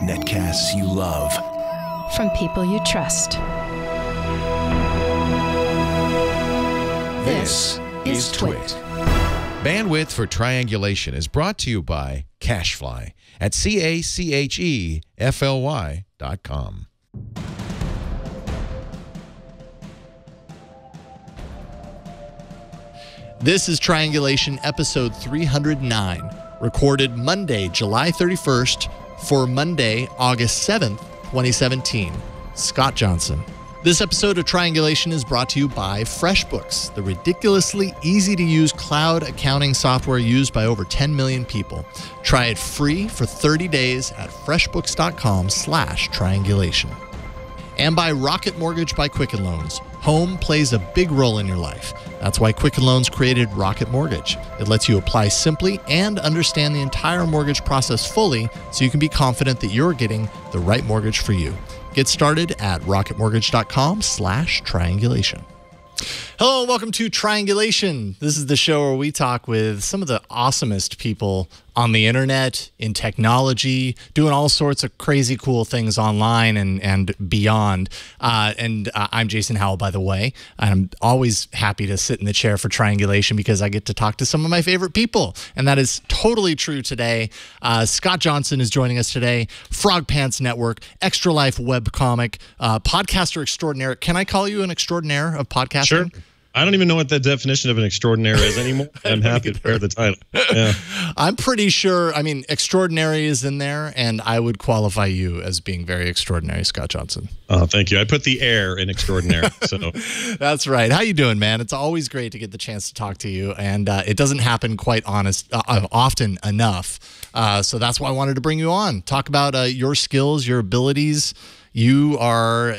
Netcasts you love. From people you trust. This is Twit. Bandwidth for Triangulation is brought to you by Cashfly at CACHEFLY.com. This is Triangulation episode 309, recorded Monday, July 31st for Monday, August 7th, 2017. Scott Johnson. This episode of Triangulation is brought to you by FreshBooks, the ridiculously easy-to-use cloud accounting software used by over 10 million people. Try it free for 30 days at freshbooks.com/triangulation. And by Rocket Mortgage by Quicken Loans. Home plays a big role in your life. That's why Quicken Loans created Rocket Mortgage. It lets you apply simply and understand the entire mortgage process fully so you can be confident that you're getting the right mortgage for you. Get started at rocketmortgage.com/triangulation. Hello, welcome to Triangulation. This is the show where we talk with some of the awesomest people on the internet, in technology, doing all sorts of crazy cool things online and beyond. I'm Jason Howell, by the way. I'm always happy to sit in the chair for Triangulation because I get to talk to some of my favorite people. And that is totally true today. Scott Johnson is joining us today. Frog Pants Network, Extra Life webcomic, podcaster extraordinaire. Can I call you an extraordinaire of podcasting? Sure. I don't even know what the definition of an extraordinary is anymore. I'm happy to bear the title. Yeah. I'm pretty sure, I mean, extraordinary is in there, and I would qualify you as being very extraordinary, Scott Johnson. Oh, thank you. I put the air in extraordinary. So that's right. How you doing, man? It's always great to get the chance to talk to you, and it doesn't happen quite often enough. So that's why I wanted to bring you on. Talk about your skills, your abilities. You are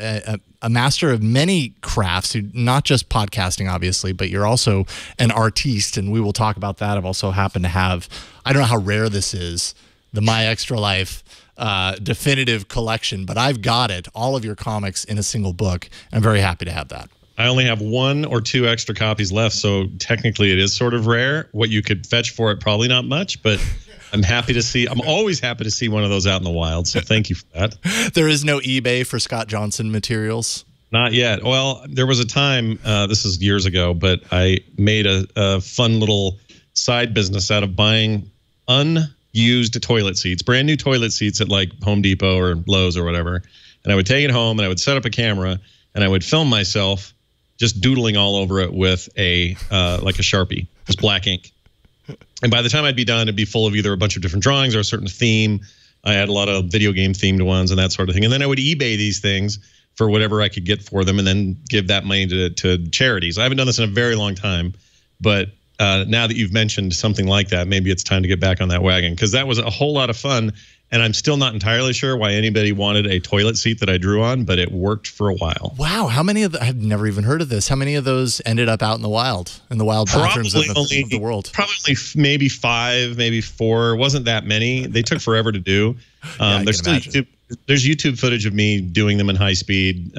a master of many crafts, not just podcasting, obviously, but you're also an artiste, and we will talk about that. I've also happened to have, I don't know how rare this is, the My Extra Life definitive collection, but I've got it, all of your comics in a single book. I'm very happy to have that. I only have 1 or 2 extra copies left, so technically it is sort of rare. What you could fetch for it, probably not much, but I'm always happy to see one of those out in the wild, so thank you for that. There is no eBay for Scott Johnson materials? Not yet. Well, there was a time, this is years ago, but I made a fun little side business out of buying unused toilet seats, brand new toilet seats at like Home Depot or Lowe's or whatever, and I would take it home and I would set up a camera and I would film myself just doodling all over it with like a Sharpie, just black ink. And by the time I'd be done, it'd be full of either a bunch of different drawings or a certain theme. I had a lot of video game themed ones and that sort of thing. And then I would eBay these things for whatever I could get for them and then give that money to charities. I haven't done this in a very long time, but now that you've mentioned something like that, maybe it's time to get back on that wagon, because that was a whole lot of fun. And I'm still not entirely sure why anybody wanted a toilet seat that I drew on, but it worked for a while. Wow. How many of I've never even heard of this. How many of those ended up out in the wild bathrooms of the world? Probably maybe 5, maybe 4. It wasn't that many. They took forever to do. There's YouTube footage of me doing them in high speed,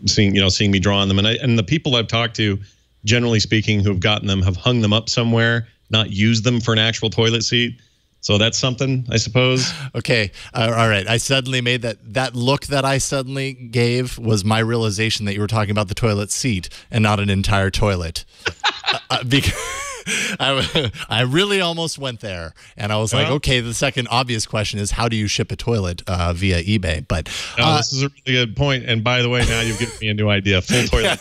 seeing me drawing them. And the people I've talked to, generally speaking, who have gotten them have hung them up somewhere, not used them for an actual toilet seat. So that's something, I suppose. Okay. All right. I suddenly made that look that I suddenly gave was my realization that you were talking about the toilet seat and not an entire toilet. Because I really almost went there, and I was like, okay, the second obvious question is, how do you ship a toilet via eBay? But this is a really good point. And by the way, now you've given me a new idea. Full toilet.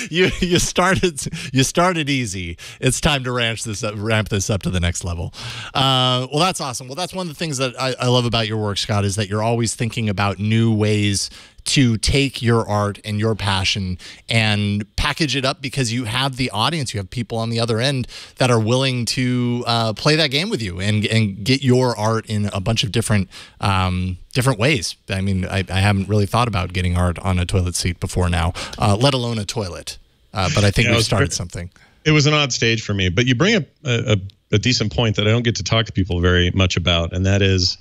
You started easy. It's time to ramp this up to the next level. Well, that's awesome. Well, that's one of the things that I love about your work, Scott, is that you're always thinking about new ways to take your art and your passion and package it up, because you have the audience, you have people on the other end that are willing to play that game with you and get your art in a bunch of different ways. I mean, I haven't really thought about getting art on a toilet seat before now, let alone a toilet. But I think we've started something. It was an odd stage for me, but you bring up a decent point that I don't get to talk to people very much about, and that is,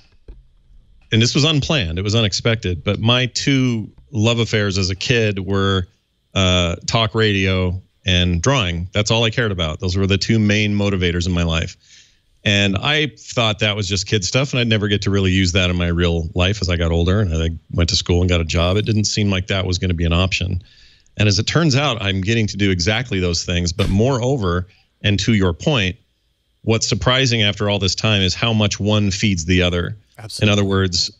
and this was unplanned, it was unexpected, but my 2 love affairs as a kid were talk radio and drawing. That's all I cared about. Those were the 2 main motivators in my life. And I thought that was just kid stuff, and I'd never get to really use that in my real life as I got older and I went to school and got a job. It didn't seem like that was going to be an option. And as it turns out, I'm getting to do exactly those things. But moreover, and to your point, what's surprising after all this time is how much one feeds the other. Absolutely. In other words,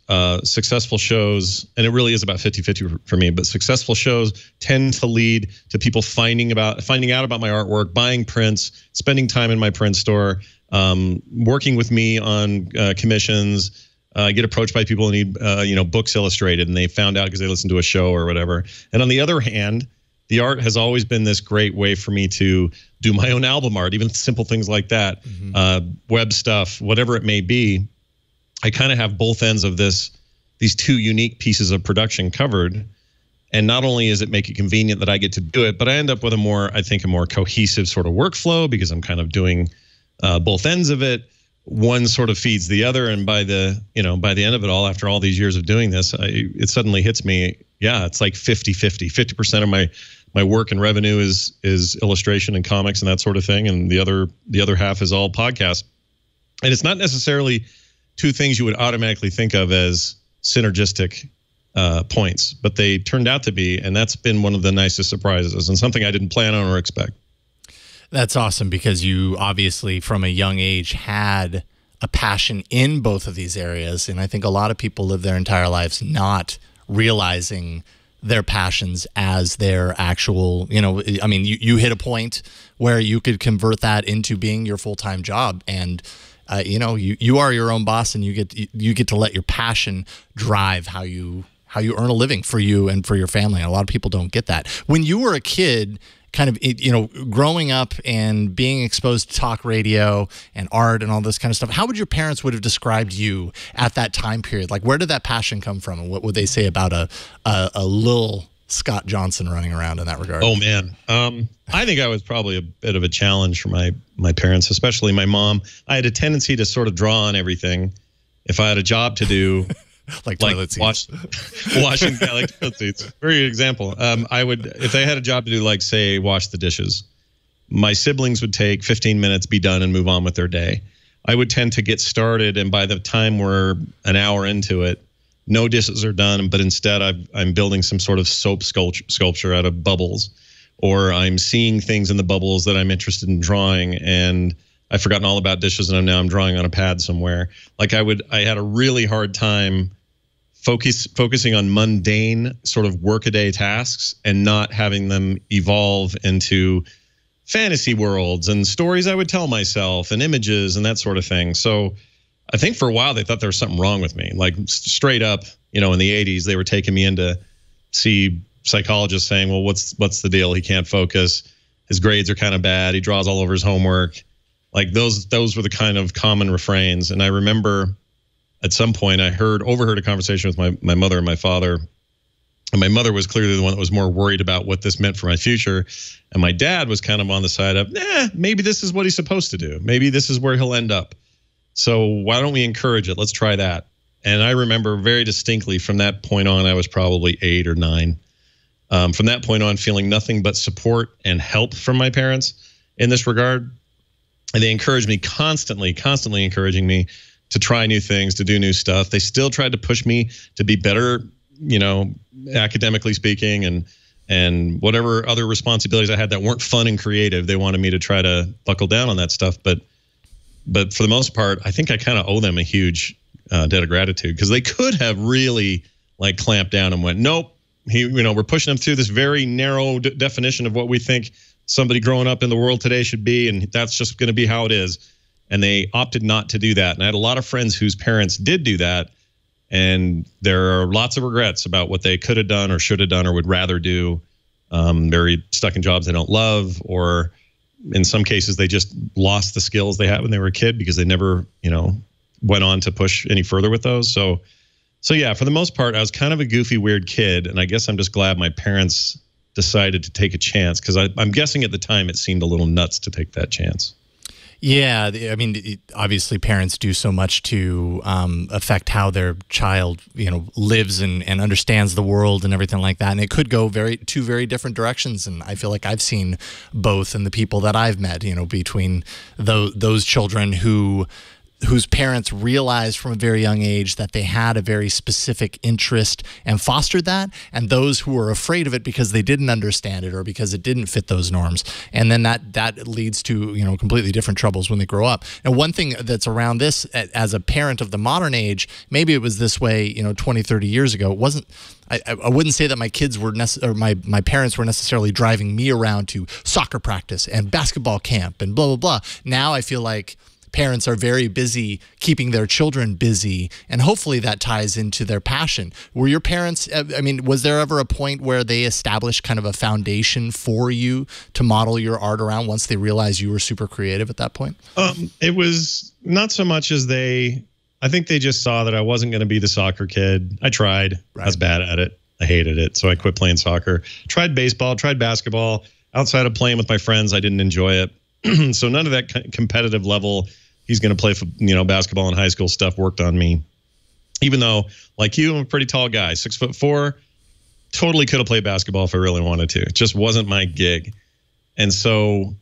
successful shows, and it really is about 50-50 for me, but successful shows tend to lead to people finding out about my artwork, buying prints, spending time in my print store, working with me on commissions. I get approached by people who need books illustrated, and they found out because they listened to a show or whatever. And on the other hand, the art has always been this great way for me to do my own album art, even simple things like that, web stuff, whatever it may be. I kind of have both ends of these two unique pieces of production covered. And not only does it make it convenient that I get to do it, but I end up with a more cohesive sort of workflow because I'm kind of doing both ends of it. One sort of feeds the other. And by the end of it all, after all these years of doing this, it suddenly hits me. Yeah, it's like 50-50. 50% of my work and revenue is illustration and comics and that sort of thing. And the other half is all podcasts. And it's not necessarily two things you would automatically think of as synergistic points, but they turned out to be, and that's been one of the nicest surprises and something I didn't plan on or expect. That's awesome because you obviously from a young age had a passion in both of these areas, and I think a lot of people live their entire lives not realizing their passions as their actual, you hit a point where you could convert that into being your full-time job, and you are your own boss, and you get to let your passion drive how you earn a living for you and for your family. And a lot of people don't get that. When you were a kid, kind of, growing up and being exposed to talk radio and art and all this kind of stuff, how would your parents would have described you at that time period? Like, where did that passion come from? And what would they say about a little Scott Johnson running around in that regard? Oh, man. I think I was probably a bit of a challenge for my parents, especially my mom. I had a tendency to sort of draw on everything. If I had a job to do, like toilet seats. Washing, like toilet seats. Very good example. I would, if they had a job to do, like, say, wash the dishes, my siblings would take 15 minutes, be done, and move on with their day. I would tend to get started, and by the time we're an hour into it, no dishes are done, but instead I'm building some sort of soap sculpture out of bubbles, or I'm seeing things in the bubbles that I'm interested in drawing, and I've forgotten all about dishes, and I'm drawing on a pad somewhere. Like I had a really hard time focusing on mundane sort of workaday tasks and not having them evolve into fantasy worlds and stories I would tell myself and images and that sort of thing. So I think for a while they thought there was something wrong with me. Like straight up, in the 80s, they were taking me in to see psychologists saying, well, what's the deal? He can't focus. His grades are kind of bad. He draws all over his homework. Like those were the kind of common refrains. And I remember at some point I overheard a conversation with my mother and my father. And my mother was clearly the one that was more worried about what this meant for my future. And my dad was kind of on the side of, maybe this is what he's supposed to do. Maybe this is where he'll end up. So why don't we encourage it? Let's try that. And I remember very distinctly from that point on, I was probably 8 or 9. From that point on, feeling nothing but support and help from my parents in this regard. And they encouraged me constantly encouraging me to try new things, to do new stuff. They still tried to push me to be better, academically speaking, and whatever other responsibilities I had that weren't fun and creative. They wanted me to try to buckle down on that stuff. But for the most part, I think I kind of owe them a huge debt of gratitude, because they could have really clamped down and went, nope, we're pushing them through this very narrow definition of what we think somebody growing up in the world today should be, and that's just going to be how it is. And they opted not to do that. And I had a lot of friends whose parents did do that, and there are lots of regrets about what they could have done or should have done or would rather do. They're stuck in jobs they don't love, or in some cases they just lost the skills they had when they were a kid because they never, went on to push any further with those. So yeah, for the most part, I was kind of a goofy, weird kid, and I guess I'm just glad my parents decided to take a chance, because I'm guessing at the time it seemed a little nuts to take that chance. Yeah, I mean, obviously parents do so much to affect how their child, lives and understands the world and everything like that. And it could go two very different directions. And I feel like I've seen both in the people that I've met, between those children whose parents realized from a very young age that they had a very specific interest and fostered that, and those who were afraid of it because they didn't understand it or because it didn't fit those norms. And then that leads to, completely different troubles when they grow up. And one thing that's around this, as a parent of the modern age, maybe it was this way, 20, 30 years ago. It wasn't. I wouldn't say that my kids were my parents were necessarily driving me around to soccer practice and basketball camp and blah, blah, blah. Now I feel like parents are very busy keeping their children busy, and hopefully that ties into their passion. Were your parents, was there ever a point where they established kind of a foundation for you to model your art around once they realized you were super creative at that point? It was not so much as I think they just saw that I wasn't going to be the soccer kid. I tried. Right. I was bad at it. I hated it. So I quit playing soccer. Tried baseball, tried basketball. Outside of playing with my friends, I didn't enjoy it. So none of that competitive level, he's going to play for, basketball in high school stuff worked on me. Even though, like you, I'm a pretty tall guy, 6'4", totally could have played basketball if I really wanted to. It just wasn't my gig. And so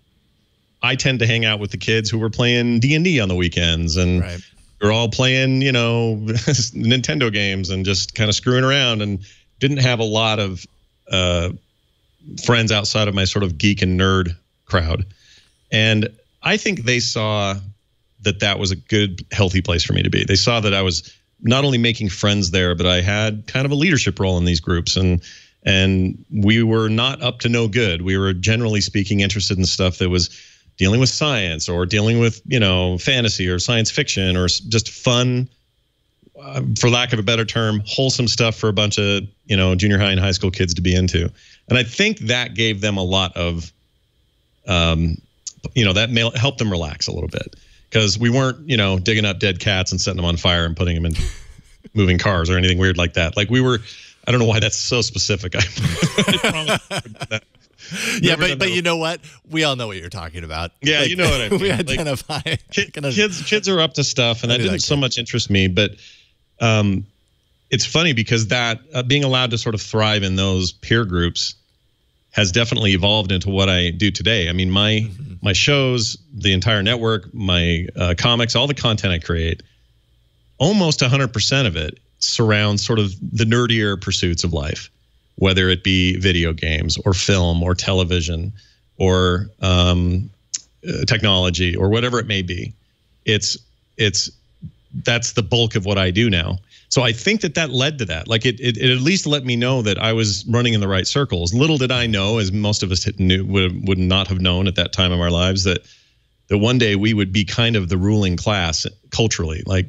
I tend to hang out with the kids who were playing D&D on the weekends, and right. We're all playing, Nintendo games and just kind of screwing around, and didn't have a lot of friends outside of my sort of geek and nerd crowd. And I think they saw that was a good, healthy place for me to be. They saw that I was not only making friends there, but I had kind of a leadership role in these groups. And we were not up to no good. We were, generally speaking, interested in stuff that was dealing with science or dealing with, fantasy or science fiction or just fun, for lack of a better term, wholesome stuff for a bunch of, junior high and high school kids to be into. And I think that gave them a lot of, that helped them relax a little bit. Because we weren't, digging up dead cats and setting them on fire and putting them in moving cars or anything weird like that. Like we were, I don't know why that's so specific. I promise that. Yeah, but you know what? We all know what you're talking about. Yeah, you know what I mean. We identify. Kids are up to stuff, and that didn't so much interest me. But it's funny because that being allowed to sort of thrive in those peer groups has definitely evolved into what I do today. I mean, my shows, the entire network, my comics, all the content I create, almost 100% of it surrounds sort of the nerdier pursuits of life, whether it be video games or film or television or technology or whatever it may be. That's the bulk of what I do now. So I think that led to that. Like it at least let me know that I was running in the right circles. Little did I know, as most of us would not have known at that time of our lives, that one day we would be kind of the ruling class culturally. Like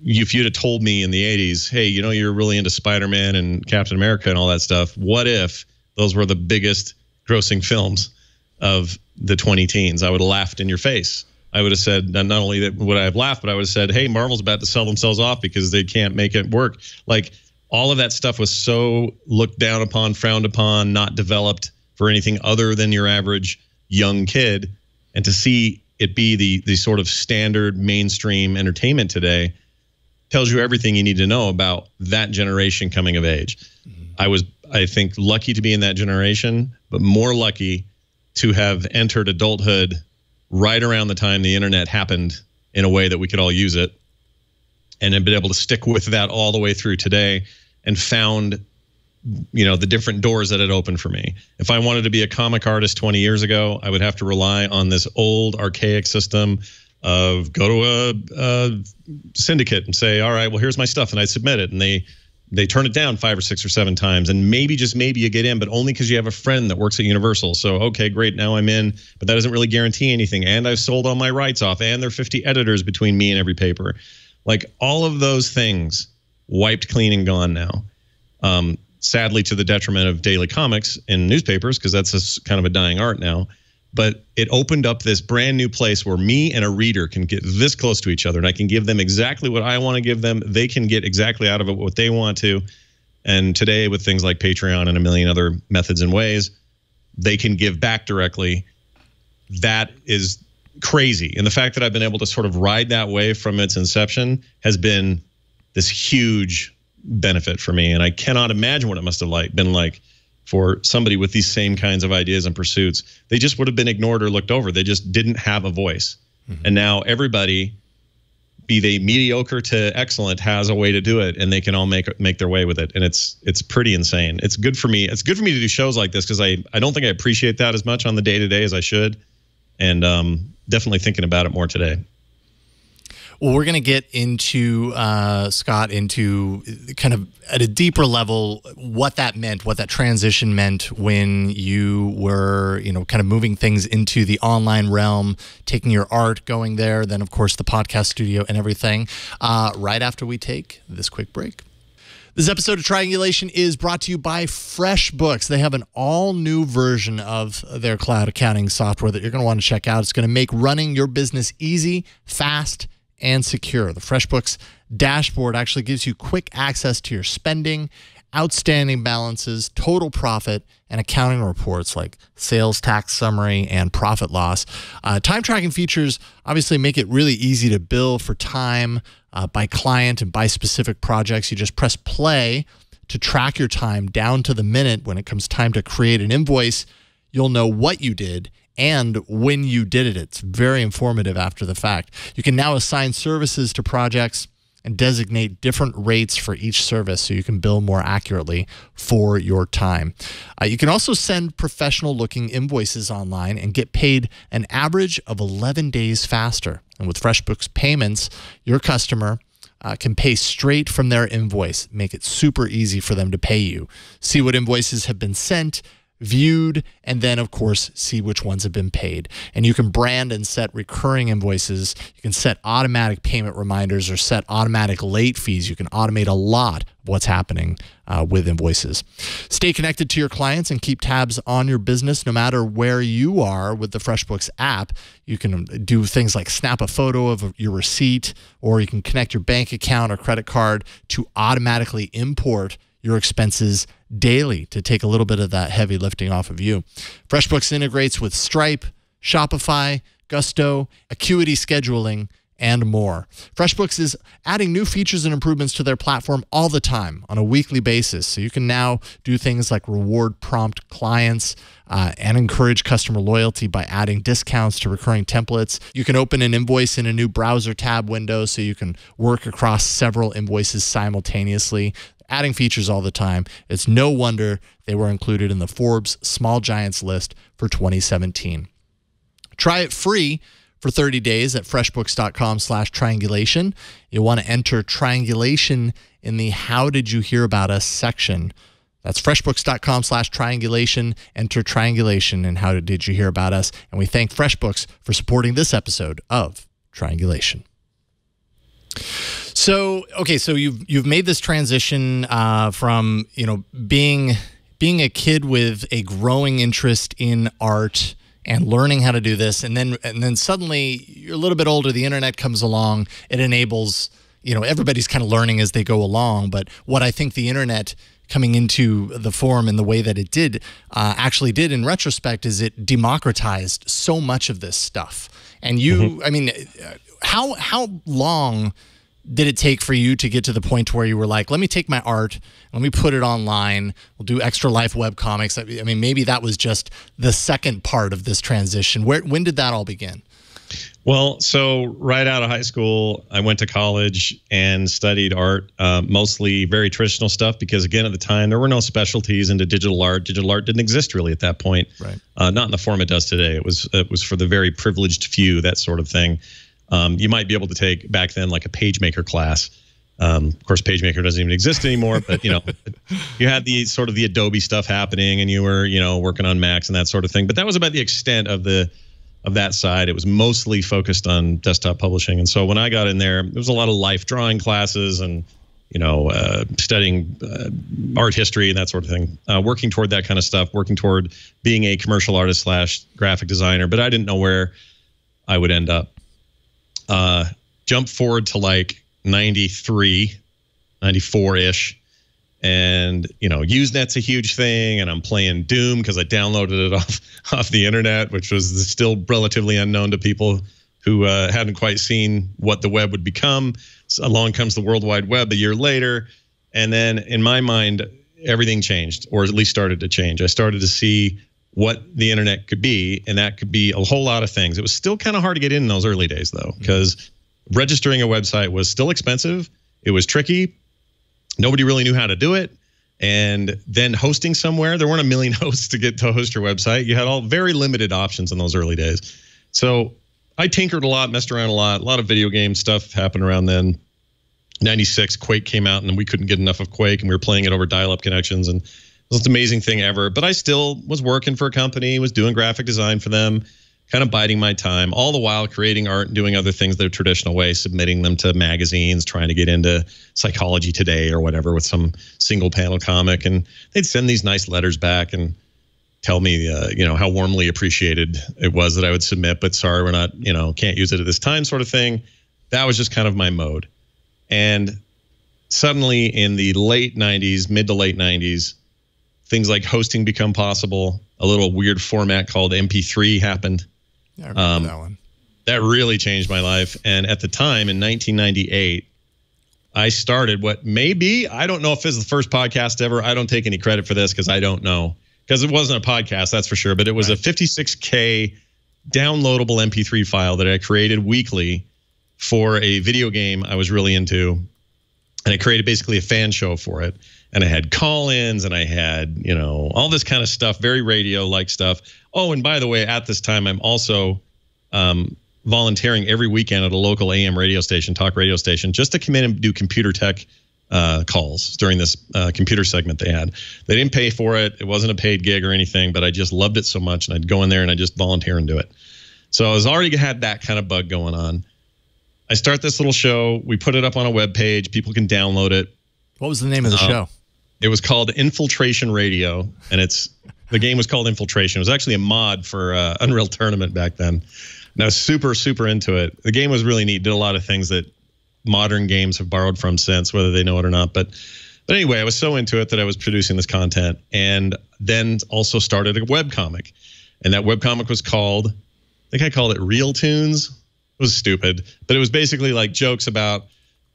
if you'd have told me in the 80s, hey, you're really into Spider-Man and Captain America and all that stuff. What if those were the biggest grossing films of the 2010s? I would have laughed in your face. I would have said, not only that would I have laughed, but I would have said, hey, Marvel's about to sell themselves off because they can't make it work. Like all of that stuff was so looked down upon, frowned upon, not developed for anything other than your average young kid. And to see it be the sort of standard mainstream entertainment today tells you everything you need to know about that generation coming of age. Mm-hmm. I was, I think, lucky to be in that generation, but more lucky to have entered adulthood right around the time the internet happened in a way that we could all use it, and have been able to stick with that all the way through today and found, the different doors that it opened for me. If I wanted to be a comic artist 20 years ago, I would have to rely on this old archaic system of go to a syndicate and say, all right, well, here's my stuff. And I submit it. And they turn it down 5 or 6 or 7 times, and maybe, just maybe, you get in, but only because you have a friend that works at Universal. So, okay, great, now I'm in, but that doesn't really guarantee anything. And I've sold all my rights off, and there are 50 editors between me and every paper. Like all of those things wiped clean and gone now. Sadly, to the detriment of daily comics and newspapers, because that's kind of a dying art now. But it opened up this brand new place where me and a reader can get this close to each other, and I can give them exactly what I want to give them. They can get exactly out of it what they want to. And today, with things like Patreon and a million other methods and ways, they can give back directly. That is crazy. And the fact that I've been able to sort of ride that wave from its inception has been this huge benefit for me. And I cannot imagine what it must have been like for somebody with these same kinds of ideas and pursuits. They just would have been ignored or looked over. They just didn't have a voice. And now everybody, be they mediocre to excellent, has a way to do it, and they can all make their way with it. And it's pretty insane. It's good for me. It's good for me to do shows like this because I don't think I appreciate that as much on the day-to-day as I should. And definitely thinking about it more today. Well, we're going to get into, Scott, into kind of at a deeper level what that meant, what that transition meant when you were, kind of moving things into the online realm, taking your art, going there, then, of course, the podcast studio and everything, right after we take this quick break. This episode of Triangulation is brought to you by FreshBooks. They have an all-new version of their cloud accounting software that you're going to want to check out. It's going to make running your business easy, fast, and secure. The FreshBooks dashboard actually gives you quick access to your spending, outstanding balances, total profit, and accounting reports like sales tax summary and profit loss. Time tracking features obviously make it really easy to bill for time by client and by specific projects. You just press play to track your time down to the minute. When it comes time to create an invoice, you'll know what you did and when you did it. It's very informative after the fact. You can now assign services to projects and designate different rates for each service so you can bill more accurately for your time. You can also send professional-looking invoices online and get paid an average of 11 days faster. And with FreshBooks Payments, your customer can pay straight from their invoice, make it super easy for them to pay you. See what invoices have been sent, viewed, and then, of course, see which ones have been paid. And you can brand and set recurring invoices. You can set automatic payment reminders or set automatic late fees. You can automate a lot of what's happening with invoices. Stay connected to your clients and keep tabs on your business no matter where you are with the FreshBooks app. You can do things like snap a photo of your receipt, or you can connect your bank account or credit card to automatically import your expenses daily to take a little bit of that heavy lifting off of you. FreshBooks integrates with Stripe, Shopify, Gusto, Acuity Scheduling, and more. FreshBooks is adding new features and improvements to their platform all the time on a weekly basis. So you can now do things like reward prompt clients and encourage customer loyalty by adding discounts to recurring templates. You can open an invoice in a new browser tab window so you can work across several invoices simultaneously. Adding features all the time. It's no wonder they were included in the Forbes Small Giants list for 2017. Try it free for 30 days at freshbooks.com/triangulation. You'll want to enter triangulation in the How Did You Hear About Us section. That's freshbooks.com/triangulation. Enter triangulation in How Did You Hear About Us. And we thank FreshBooks for supporting this episode of Triangulation. So, okay, so you've made this transition from, being a kid with a growing interest in art and learning how to do this, and then suddenly you're a little bit older, the internet comes along, it enables, everybody's kind of learning as they go along, but what I think the internet coming into the form in the way that it did actually did in retrospect is it democratized so much of this stuff. And I mean, how long did it take for you to get to the point where you were like, let me take my art, let me put it online, we'll do Extra Life webcomics? I mean, maybe that was just the second part of this transition. When did that all begin? Well, so right out of high school, I went to college and studied art, mostly very traditional stuff, because again, at the time, there were no specialties into digital art. Digital art didn't exist really at that point, right? Not in the form it does today. It was for the very privileged few, that sort of thing. You might be able to take back then like a PageMaker class. Of course, PageMaker doesn't even exist anymore, but you had the sort of the Adobe stuff happening, and you were working on Macs and that sort of thing. But that was about the extent of that side. It was mostly focused on desktop publishing. And so when I got in there was a lot of life drawing classes and studying art history and that sort of thing. Working toward that kind of stuff. Working toward being a commercial artist / graphic designer, but I didn't know where I would end up. Jump forward to like 93, 94-ish. And, Usenet's a huge thing, and I'm playing Doom because I downloaded it off the internet, which was still relatively unknown to people who hadn't quite seen what the web would become. So along comes the World Wide Web a year later, and then in my mind, everything changed, or at least started to change. I started to see what the internet could be, and that could be a whole lot of things. It was still kind of hard to get in those early days, though, because registering a website was still expensive. It was tricky. Nobody really knew how to do it. And then hosting somewhere, there weren't a million hosts to host your website. You had all very limited options in those early days. So I tinkered a lot, messed around a lot of video game stuff happened around then. 96, Quake came out, and we couldn't get enough of Quake, and we were playing it over dial-up connections, and it was the amazing thing ever. But I still was working for a company, was doing graphic design for them, kind of biding my time, all the while creating art and doing other things the traditional way, submitting them to magazines, trying to get into Psychology Today or whatever with some single panel comic. And they'd send these nice letters back and tell me, how warmly appreciated it was that I would submit, but sorry, we're not, can't use it at this time sort of thing. That was just kind of my mode. And suddenly in the late 90s, mid to late 90s, things like hosting become possible. A little weird format called MP3 happened. I remember that one. That really changed my life. And at the time, in 1998, I started what may be, I don't know if it's the first podcast ever. I don't take any credit for this because I don't know. Because it wasn't a podcast, that's for sure. But it was a 56K downloadable MP3 file that I created weekly for a video game I was really into. And I created basically a fan show for it. And I had call-ins, and I had, all this kind of stuff, very radio-like stuff. Oh, and by the way, at this time, I'm also volunteering every weekend at a local AM radio station, talk radio station, just to come in and do computer tech calls during this computer segment they had. They didn't pay for it. It wasn't a paid gig or anything, but I just loved it so much, and I'd go in there and I'd just volunteer and do it. So I was already had that kind of bug going on. I start this little show. We put it up on a web page. People can download it. What was the name of the show? It was called Infiltration Radio, and the game was called Infiltration. It was actually a mod for Unreal Tournament back then. And I was super, super into it. The game was really neat. Did a lot of things that modern games have borrowed from since, whether they know it or not. But anyway, I was so into it that I was producing this content, and then also started a webcomic. And that webcomic was called, I think I called it Real Tunes. It was stupid, but it was basically like jokes about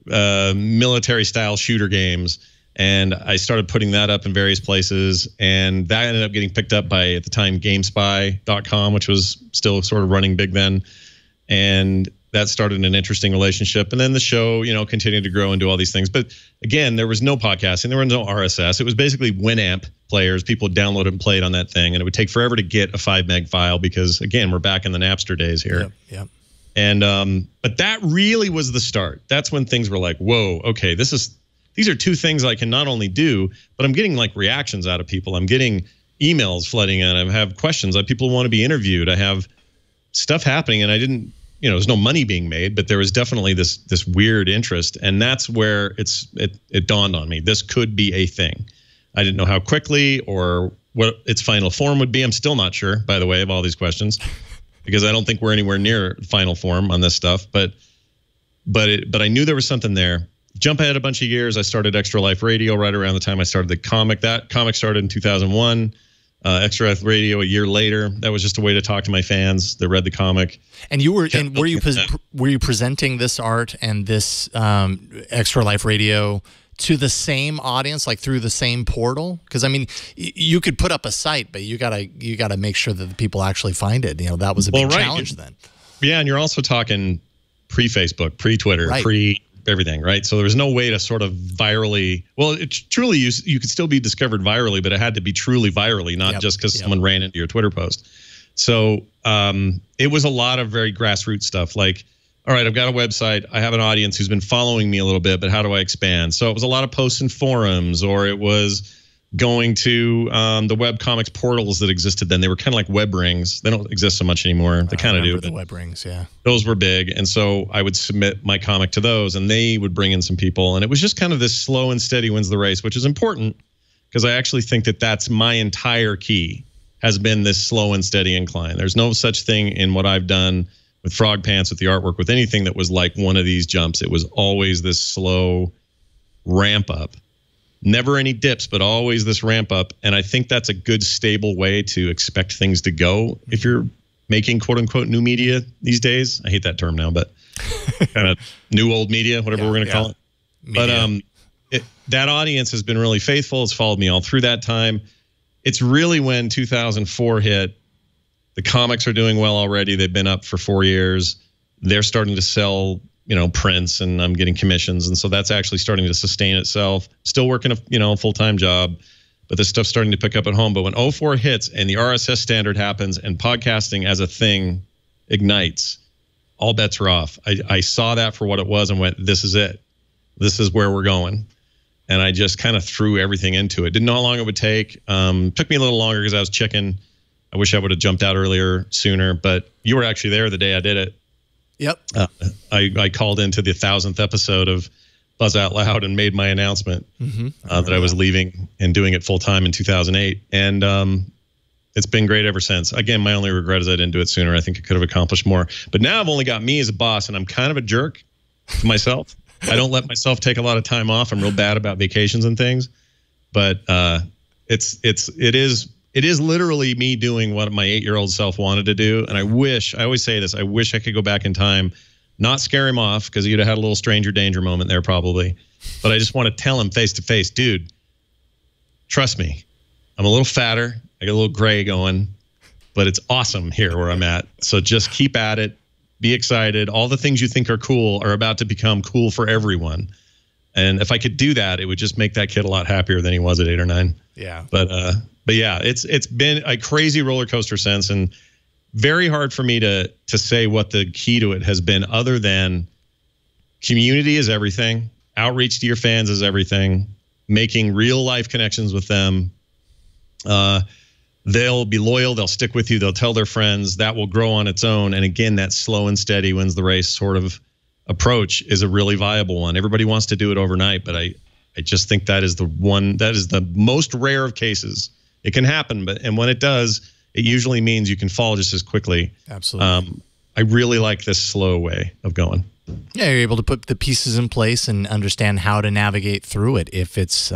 military-style shooter games. And I started putting that up in various places, and that ended up getting picked up by, at the time, GameSpy.com, which was still sort of running big then. And that started an interesting relationship. And then the show, continued to grow and do all these things. But again, there was no podcasting. There was no RSS. It was basically Winamp players. People would download and play it on that thing. And it would take forever to get a 5 meg file because, again, we're back in the Napster days here. Yep. And but that really was the start. That's when things were like, whoa, okay, these are two things I can not only do, but I'm getting like reactions out of people. I'm getting emails flooding in. I have questions. People want to be interviewed. I have stuff happening, and I didn't, there's no money being made, but there was definitely this weird interest. And that's where it dawned on me. This could be a thing. I didn't know how quickly or what its final form would be. I'm still not sure, by the way, of all these questions, because I don't think we're anywhere near final form on this stuff. But I knew there was something there. Jump ahead a bunch of years. I started Extra Life Radio right around the time I started the comic. That comic started in 2001. Extra Life Radio a year later. That was just a way to talk to my fans that read the comic. And were you presenting this art and this Extra Life Radio to the same audience, like through the same portal? Because I mean, you could put up a site, but you gotta make sure that the people actually find it. That was a big challenge then. Yeah, and you're also talking pre-Facebook, pre-Twitter, everything, right? So there was no way to sort of virally. Well, it's truly you could still be discovered virally, but it had to be truly virally, not just because someone ran into your Twitter post. So it was a lot of very grassroots stuff. Like, all right, I've got a website. I have an audience who's been following me a little bit, but how do I expand? So it was a lot of posts in forums, or it was going to the webcomics portals that existed then. They were kind of like web rings. They don't exist so much anymore. They kind of do. The web rings, yeah. Those were big. And so I would submit my comic to those, and they would bring in some people. And it was just kind of this slow and steady wins the race, which is important because I actually think that that's my entire key, has been this slow and steady incline. There's no such thing in what I've done with Frog Pants, with the artwork, with anything that was like one of these jumps. It was always this slow ramp up. never any dips, but always this ramp up. And I think that's a good, stable way to expect things to go if you're making quote unquote new media these days. I hate that term now, but kind of new old media, whatever we're going to call it. Media. But that audience has been really faithful. It's followed me all through that time. It's really when 2004 hit, the comics are doing well already. They've been up for 4 years. They're starting to sell, prints, and I'm getting commissions. And so that's actually starting to sustain itself. Still working a full-time job, but this stuff's starting to pick up at home. But when 04 hits and the RSS standard happens and podcasting as a thing ignites, all bets are off. I saw that for what it was and went, this is it. This is where we're going. And I just kind of threw everything into it. Didn't know how long it would take. Took me a little longer because I was checking. I wish I would have jumped out sooner, but you were actually there the day I did it. Yep. I called into the 1,000th episode of Buzz Out Loud and made my announcement that I was leaving and doing it full time in 2008. And it's been great ever since. Again, my only regret is I didn't do it sooner. I think I could have accomplished more. But now I've only got me as a boss, and I'm kind of a jerk to myself. I don't let myself take a lot of time off. I'm real bad about vacations and things. But it is literally me doing what my 8-year-old self wanted to do. And I always say this, I wish I could go back in time, not scare him off, because he'd have had a little stranger danger moment there probably. But I just want to tell him face to face, dude, trust me, I'm a little fatter. I got a little gray going, but it's awesome here where I'm at. So just keep at it. Be excited. All the things you think are cool are about to become cool for everyone. And if I could do that, it would just make that kid a lot happier than he was at 8 or 9. Yeah. But yeah, it's been a crazy roller coaster since, and very hard for me to say what the key to it has been, other than community is everything. Outreach to your fans is everything. Making real life connections with them. They'll be loyal. They'll stick with you. They'll tell their friends. That will grow on its own. And again, that slow and steady wins the race sort of approach is a really viable one. Everybody wants to do it overnight, but I just think that is the most rare of cases. It can happen, and when it does, it usually means you can fall just as quickly. Absolutely. I really like this slow way of going. Yeah, you're able to put the pieces in place and understand how to navigate through it. If it's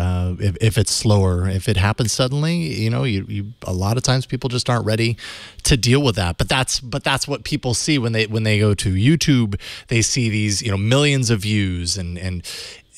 slower, if it happens suddenly, you a lot of times people just aren't ready to deal with that. But that's what people see when they go to YouTube. They see these millions of views, and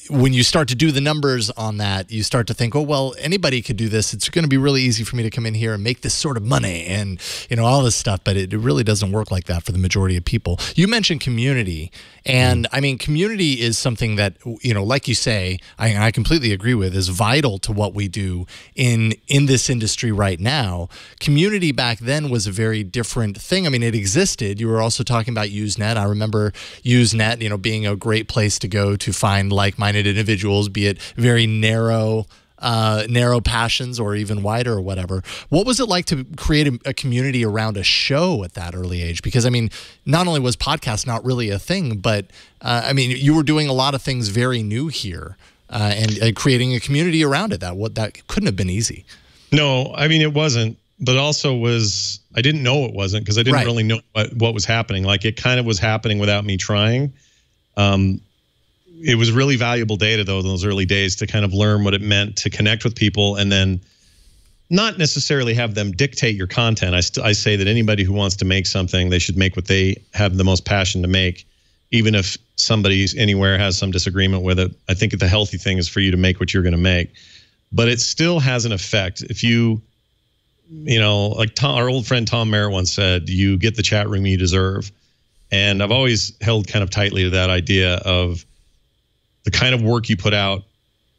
when you start to do the numbers on that, you start to think, oh, well, anybody could do this. It's going to be really easy for me to come in here and make this sort of money and, all this stuff. But it really doesn't work like that for the majority of people. You mentioned community. And I mean, community is something that, like you say, I completely agree with, is vital to what we do in this industry right now. Community back then was a very different thing. I mean, it existed. You were also talking about Usenet. I remember Usenet, being a great place to go to find like-minded individuals, be it very narrow passions or even wider or whatever. What was it like to create a community around a show at that early age? Because I mean, not only was podcast not really a thing, but I mean, you were doing a lot of things very new here and creating a community around it. That couldn't have been easy. No, I mean, it wasn't, but also I didn't know it wasn't, because I didn't really know what was happening. Like, it kind of was happening without me trying. It was really valuable data, though, in those early days, to kind of learn what it meant to connect with people, and then not necessarily have them dictate your content. I say that anybody who wants to make something, they should make what they have the most passion to make, even if somebody anywhere has some disagreement with it. I think the healthy thing is for you to make what you're going to make. But it still has an effect. If like our old friend Tom Merritt once said, you get the chat room you deserve. And I've always held kind of tightly to that idea of the kind of work you put out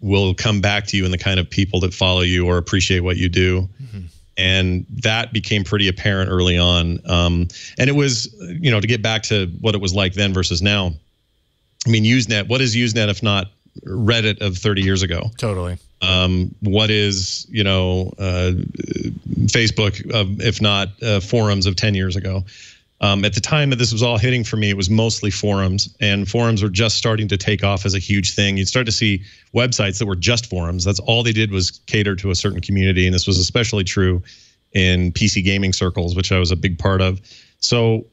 will come back to you in the kind of people that follow you or appreciate what you do. Mm-hmm. And that became pretty apparent early on. And it was, to get back to what it was like then versus now. I mean, Usenet, what is Usenet if not Reddit of 30 years ago? Totally. What is, Facebook, if not forums of 10 years ago? At the time that this was all hitting for me, it was mostly forums, and forums were just starting to take off as a huge thing. You'd start to see websites that were just forums. That's all they did, was cater to a certain community, and this was especially true in PC gaming circles, which I was a big part of. So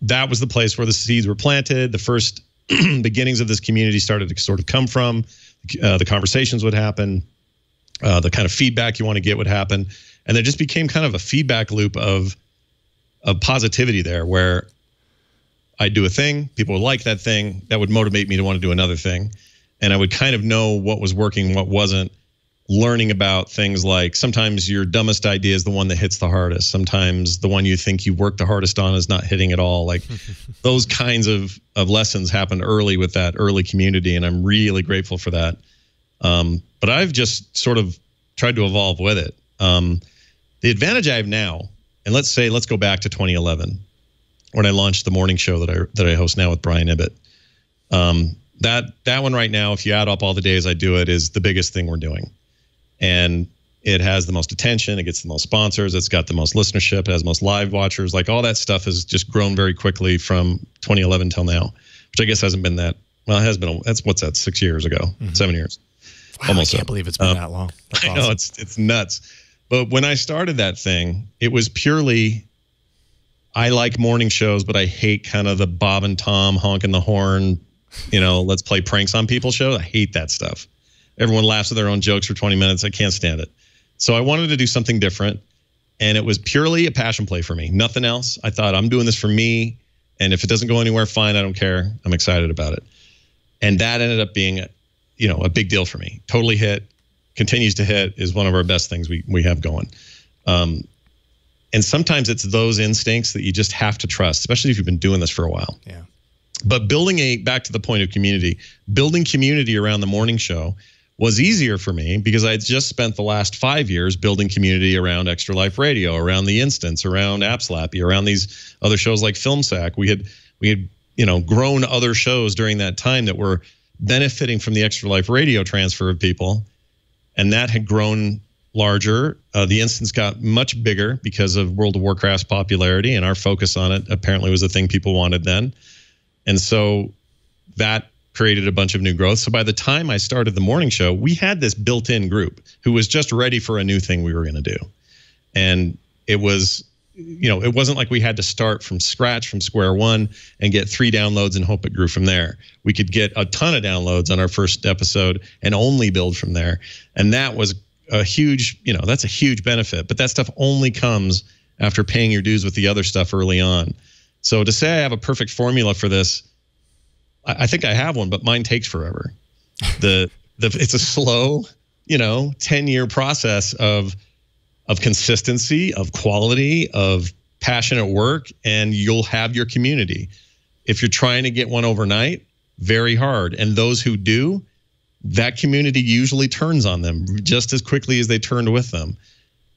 that was the place where the seeds were planted. The first beginnings of this community started to sort of come from. The conversations would happen. The kind of feedback you want to get would happen. And there just became kind of a feedback loop of positivity there, where I'd do a thing, people would like that thing, that would motivate me to want to do another thing. And I would kind of know what was working, what wasn't, learning about things like sometimes your dumbest idea is the one that hits the hardest. Sometimes the one you think you worked the hardest on is not hitting at all. Like those kinds of lessons happened early with that early community, and I'm really grateful for that. But I've just sort of tried to evolve with it. The advantage I have now, and let's go back to 2011 when I launched the morning show that I host now with Brian Ibbett. That one right now, if you add up all the days I do it, is the biggest thing we're doing. And it has the most attention, it gets the most sponsors, it's got the most listenership, it has the most live watchers. Like all that stuff has just grown very quickly from 2011 till now, which I guess hasn't been that, well, it has been, what's that, 6 years ago, 7 years. Wow, almost. I can't believe it's been that long. That's awesome. I know, it's nuts. But when I started that thing, it was purely, I like morning shows, but I hate kind of the Bob and Tom honking the horn, let's play pranks on people show. I hate that stuff. Everyone laughs at their own jokes for 20 minutes. I can't stand it. So I wanted to do something different. And it was purely a passion play for me. Nothing else. I thought, I'm doing this for me. And if it doesn't go anywhere, fine. I don't care. I'm excited about it. And that ended up being, a big deal for me. Totally hit. Continues to hit. Is one of our best things we have going. And sometimes it's those instincts that you just have to trust, especially if you've been doing this for a while. Yeah. But back to the point of community, building community around the morning show was easier for me because I just spent the last 5 years building community around Extra Life Radio, around The Instance, around App Slappy, around these other shows like Film Sack. We had grown other shows during that time that were benefiting from the Extra Life Radio transfer of people, and that had grown larger. The Instance got much bigger because of World of Warcraft's popularity, and our focus on it apparently was the thing people wanted then. And so that created a bunch of new growth. So by the time I started the morning show, we had this built-in group who was just ready for a new thing we were going to do. And it was, it wasn't like we had to start from scratch, from square one, and get 3 downloads and hope it grew from there. We could get a ton of downloads on our first episode and only build from there. And that was a huge, that's a huge benefit. But that stuff only comes after paying your dues with the other stuff early on. So to say I have a perfect formula for this, I think I have one, but mine takes forever. It's a slow, 10-year process of consistency, of quality, of passionate work, and you'll have your community. If you're trying to get one overnight, very hard. And those who do, that community usually turns on them just as quickly as they turned with them.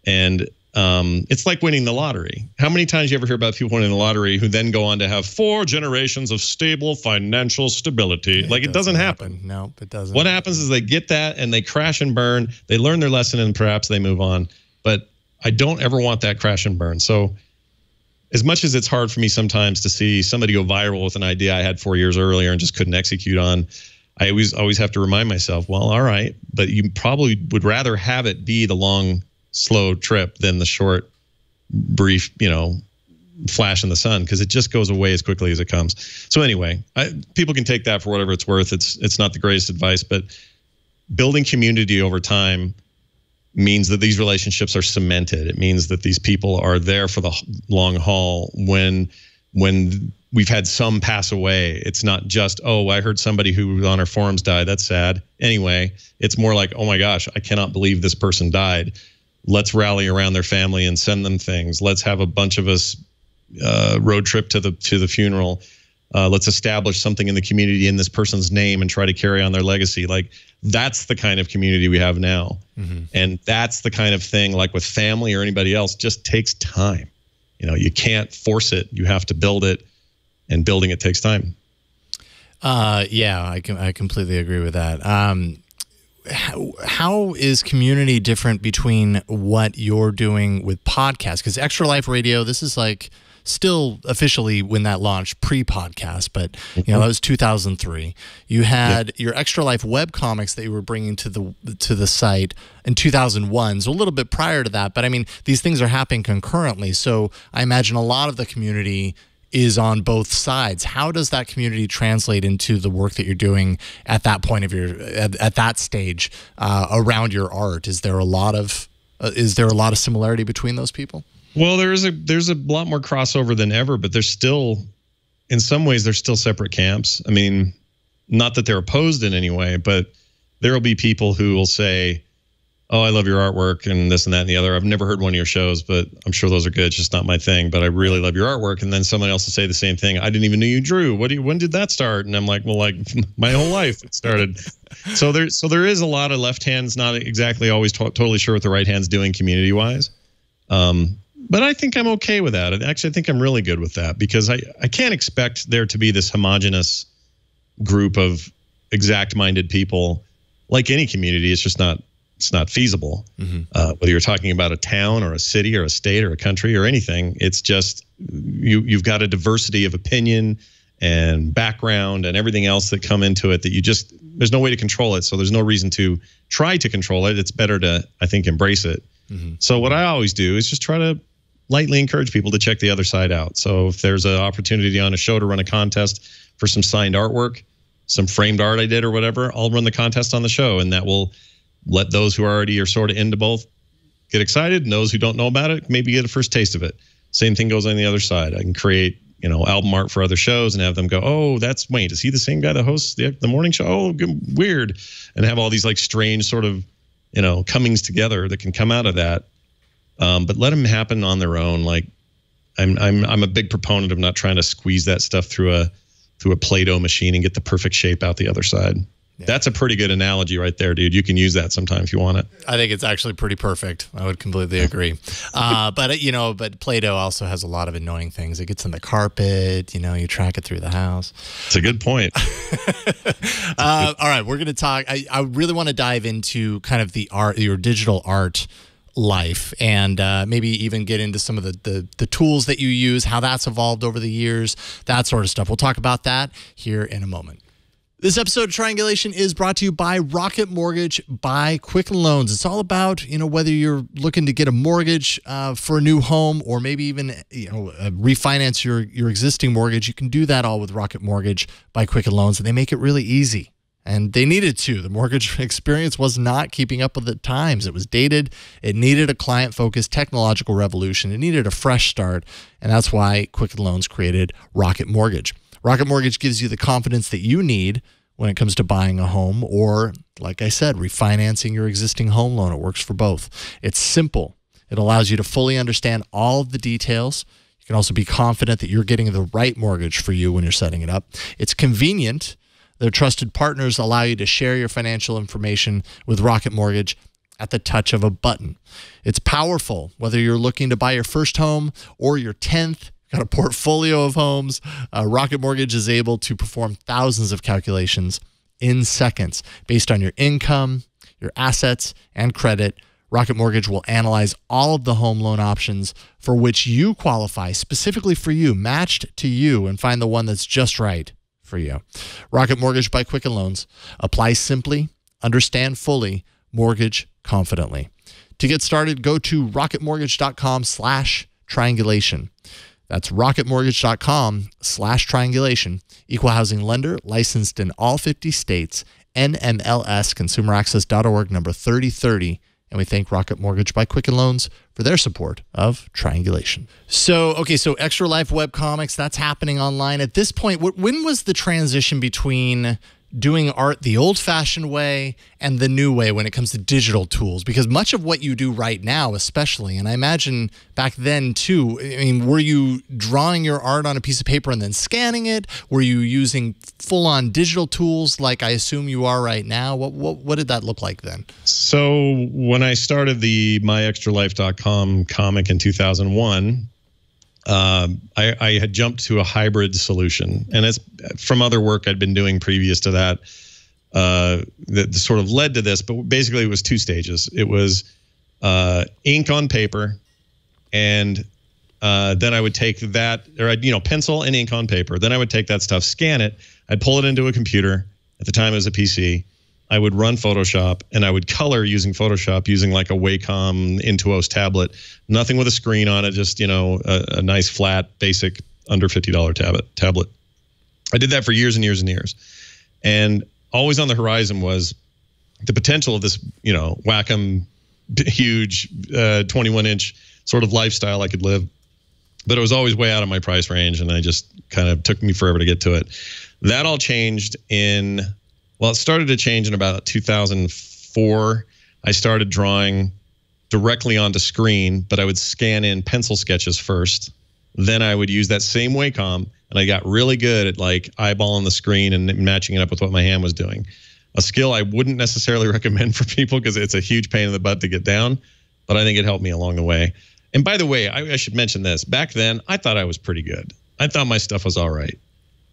And it's like winning the lottery. How many times you ever hear about people winning the lottery who then go on to have 4 generations of stable financial stability? It doesn't happen. No, it doesn't. What happens is they get that and they crash and burn. They learn their lesson and perhaps they move on. But I don't ever want that crash and burn. So as much as it's hard for me sometimes to see somebody go viral with an idea I had 4 years earlier and just couldn't execute on, I always have to remind myself, well, all right, but you probably would rather have it be the long, slow trip than the short, brief, flash in the sun, because it just goes away as quickly as it comes. So anyway, people can take that for whatever it's worth. It's not the greatest advice, but building community over time means that these relationships are cemented. It means that these people are there for the long haul when we've had some pass away. It's not just, oh, I heard somebody who was on our forums died. That's sad. Anyway, it's more like, oh my gosh, I cannot believe this person died. Let's rally around their family and send them things. Let's have a bunch of us road trip to the funeral. Let's establish something in the community in this person's name and try to carry on their legacy. Like, that's the kind of community we have now. Mm-hmm. And that's the kind of thing, like with family or anybody else, just takes time. You can't force it. You have to build it, and building it takes time. Yeah, I completely agree with that. How is community different between what you're doing with podcasts? Because Extra Life Radio, this is like still officially when that launched, pre-podcast, but that was 2003. You had your Extra Life webcomics that you were bringing to the site in 2001, so a little bit prior to that. But I mean, these things are happening concurrently. So I imagine a lot of the community is on both sides. How does that community translate into the work that you're doing at that point of your at that stage around your art? Is there a lot of similarity between those people? Well, there's a lot more crossover than ever, but there's still, in some ways, there's still separate camps. I mean, not that they're opposed in any way, but there will be people who will say, oh, I love your artwork and this and that and the other. I've never heard one of your shows, but I'm sure those are good. It's just not my thing, but I really love your artwork. And then someone else will say the same thing. I didn't even know you drew. When did that start? And I'm like, well, like my whole life it started. So there is a lot of left hands, not exactly always totally sure what the right hand's doing community wise. But I think I'm okay with that. Actually, I think I'm really good with that, because I can't expect there to be this homogenous group of exact-minded people. Like any community, it's not feasible. Whether you're talking about a town or a city or a state or a country or anything, it's just you've got a diversity of opinion and background and everything else that come into it that there's no way to control it. So there's no reason to try to control it. It's better to, I think, embrace it. So what I always do is just try to lightly encourage people to check the other side out. So if there's an opportunity on a show to run a contest for some signed artwork, some framed art I did or whatever, I'll run the contest on the show, and that will let those who already are sort of into both get excited, and those who don't know about it maybe get a first taste of it. Same thing goes on the other side. I can create, album art for other shows and have them go, oh, wait, is he the same guy that hosts the morning show? Oh, weird. And have all these like strange sort of, comings together that can come out of that. But let them happen on their own. Like I'm a big proponent of not trying to squeeze that stuff through a Play-Doh machine and get the perfect shape out the other side. Yeah. That's a pretty good analogy right there, dude. You can use that sometime if you want it. I think it's actually pretty perfect. I would completely agree. But Play-Doh also has a lot of annoying things. It gets in the carpet, you track it through the house. It's a good point. All right, we're going to talk. I really want to dive into kind of your digital art life, and maybe even get into some of the tools that you use, how that's evolved over the years, that sort of stuff. We'll talk about that here in a moment. This episode of Triangulation is brought to you by Rocket Mortgage by Quicken Loans. It's all about, whether you're looking to get a mortgage for a new home, or maybe even, refinance your existing mortgage. You can do that all with Rocket Mortgage by Quicken Loans, and they make it really easy. And they needed to. The mortgage experience was not keeping up with the times. It was dated. It needed a client-focused technological revolution. It needed a fresh start. And that's why Quicken Loans created Rocket Mortgage. Rocket Mortgage gives you the confidence that you need when it comes to buying a home, or, like I said, refinancing your existing home loan. It works for both. It's simple. It allows you to fully understand all of the details. You can also be confident that you're getting the right mortgage for you when you're setting it up. It's convenient. Their trusted partners allow you to share your financial information with Rocket Mortgage at the touch of a button. It's powerful, whether you're looking to buy your first home or your 10th, got a portfolio of homes. Rocket Mortgage is able to perform thousands of calculations in seconds based on your income, your assets, and credit. Rocket Mortgage will analyze all of the home loan options for which you qualify, specifically for you, matched to you, and find the one that's just right for you. Rocket Mortgage by Quicken Loans. Apply simply, understand fully, mortgage confidently. To get started, go to rocketmortgage.com/triangulation. That's rocketmortgage.com/triangulation. Equal housing lender, licensed in all 50 states, NMLS, consumeraccess.org, number 3030. And we thank Rocket Mortgage by Quicken Loans for their support of Triangulation. So Extra Life webcomics, that's happening online. At this point, when was the transition between doing art the old-fashioned way and the new way when it comes to digital tools? Because much of what you do right now, especially, and I imagine back then too, I mean, were you drawing your art on a piece of paper and then scanning it? Were you using full-on digital tools like I assume you are right now? What did that look like then? So when I started the myextralife.com comic in 2001, I had jumped to a hybrid solution, and it's from other work I'd been doing previous to that that sort of led to this. But basically, it was two stages. It was ink on paper, and then I would take that, or pencil and ink on paper. Then I would take that stuff, scan it, I'd pull it into a computer. At the time, it was a PC. I would run Photoshop, and I would color using Photoshop, using like a Wacom Intuos tablet. Nothing with a screen on it, just a nice flat basic under $50 tablet. I did that for years and years and years. And always on the horizon was the potential of this, Wacom huge 21-inch sort of lifestyle I could live. But it was always way out of my price range, and I just kind of took me forever to get to it. That all changed it started to change in about 2004. I started drawing directly onto screen, but I would scan in pencil sketches first. Then I would use that same Wacom, and I got really good at like eyeballing the screen and matching it up with what my hand was doing. A skill I wouldn't necessarily recommend for people because it's a huge pain in the butt to get down, but I think it helped me along the way. And by the way, I should mention this. Back then, I thought I was pretty good. I thought my stuff was all right.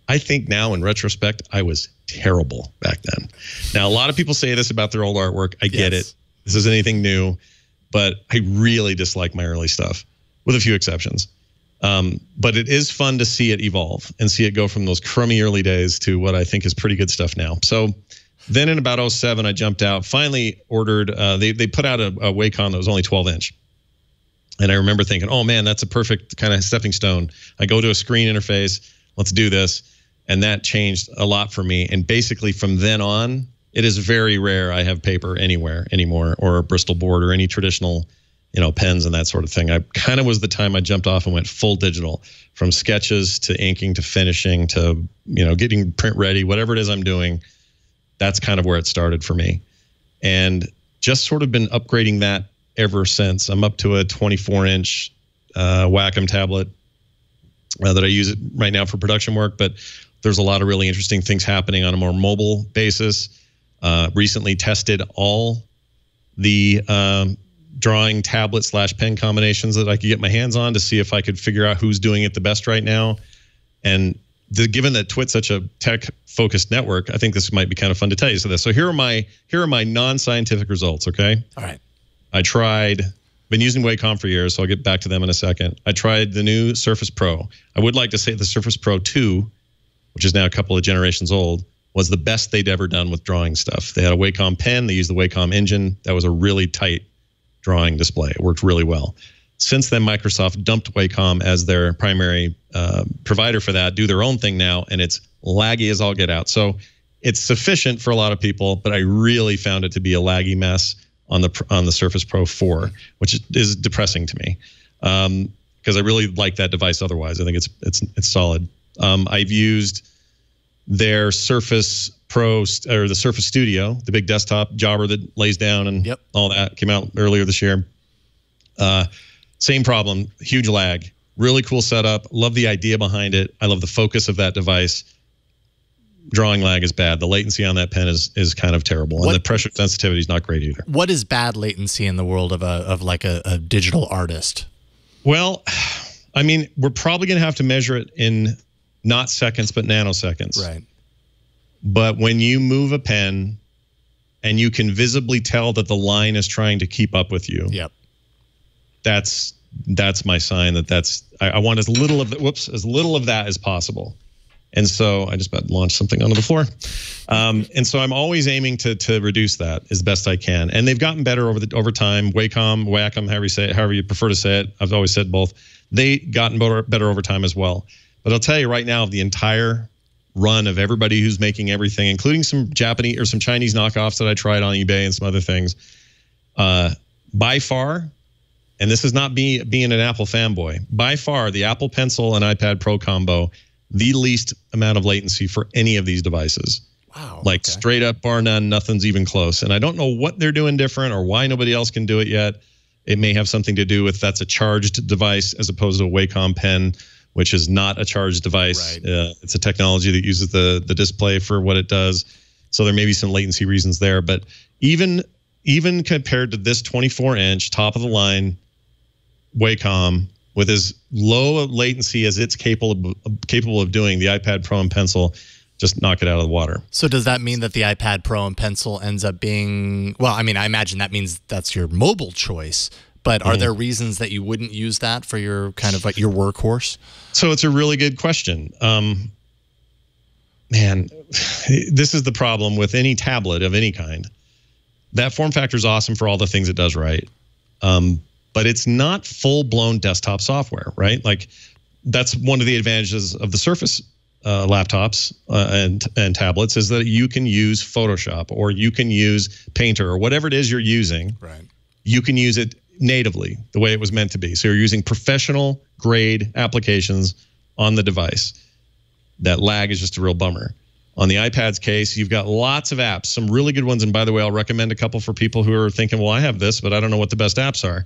I think now, in retrospect, I was terrible back then. Now, a lot of people say this about their old artwork. I get it. This isn't anything new, but I really dislike my early stuff, with a few exceptions. But it is fun to see it evolve and see it go from those crummy early days to what I think is pretty good stuff now. So then in about 07, I jumped out, finally ordered, they put out a Wacom that was only 12-inch. And I remember thinking, oh man, that's a perfect kind of stepping stone. I go to a screen interface, let's do this. And that changed a lot for me. And basically from then on, it is very rare I have paper anywhere anymore, or a Bristol board or any traditional, pens and that sort of thing. I kind of was the time I jumped off and went full digital, from sketches to inking to finishing to, getting print ready, whatever it is I'm doing. That's kind of where it started for me. And just sort of been upgrading that ever since. I'm up to a 24-inch Wacom tablet that I use it right now for production work, but there's a lot of really interesting things happening on a more mobile basis. Recently tested all the drawing tablet / pen combinations that I could get my hands on to see if I could figure out who's doing it the best right now. And given that Twit's such a tech-focused network, I think this might be kind of fun to tell you. So here are my non-scientific results, okay? All right. Been using Wacom for years, so I'll get back to them in a second. I tried the new Surface Pro. I would like to say the Surface Pro 2, which is now a couple of generations old, was the best they'd ever done with drawing stuff. They had a Wacom pen. They used the Wacom engine. That was a really tight drawing display. It worked really well. Since then, Microsoft dumped Wacom as their primary provider for that, do their own thing now, and it's laggy as all get out. So it's sufficient for a lot of people, but I really found it to be a laggy mess on the Surface Pro 4, which is depressing to me, because I really like that device otherwise. I think it's solid. I've used their Surface Pro, or the Surface Studio, the big desktop jobber that lays down and all that, came out earlier this year. Same problem, huge lag, really cool setup. Love the idea behind it. I love the focus of that device. Drawing lag is bad. The latency on that pen is kind of terrible, and the pressure sensitivity is not great either. What is bad latency in the world of a digital artist? Well, I mean, we're probably going to have to measure it in not seconds but nanoseconds. Right. But when you move a pen and you can visibly tell that the line is trying to keep up with you, that's my sign that I want as little of that as possible. And so I just about launched something onto the floor. And so I'm always aiming to reduce that as best I can. And they've gotten better over time. Wacom, however you prefer to say it. I've always said both. They've gotten better over time as well. But I'll tell you right now, the entire run of everybody who's making everything, including some Japanese or some Chinese knockoffs that I tried on eBay and some other things, by far, and this is not being an Apple fanboy, by far the Apple Pencil and iPad Pro combo, the least amount of latency for any of these devices. Wow. Like straight up, bar none, nothing's even close. And I don't know what they're doing different or why nobody else can do it yet. It may have something to do with that's a charged device as opposed to a Wacom pen, which is not a charged device. Right. It's a technology that uses the display for what it does. So there may be some latency reasons there. But even compared to this 24-inch, top-of-the-line Wacom, with as low latency as it's capable of doing, the iPad Pro and Pencil just knock it out of the water. So does that mean that the iPad Pro and Pencil ends up being, well, I mean, I imagine that means that's your mobile choice, but are there reasons that you wouldn't use that for your kind of like your workhorse? So it's a really good question. Man, this is the problem with any tablet of any kind. That form factor is awesome for all the things it does right. But it's not full-blown desktop software, right? Like that's one of the advantages of the Surface laptops and tablets, is that you can use Photoshop, or you can use Painter, or whatever it is you're using. Right. You can use it natively the way it was meant to be. So you're using professional grade applications on the device. That lag is just a real bummer. On the iPad's case, you've got lots of apps, some really good ones. And by the way, I'll recommend a couple for people who are thinking, well, I have this, but I don't know what the best apps are.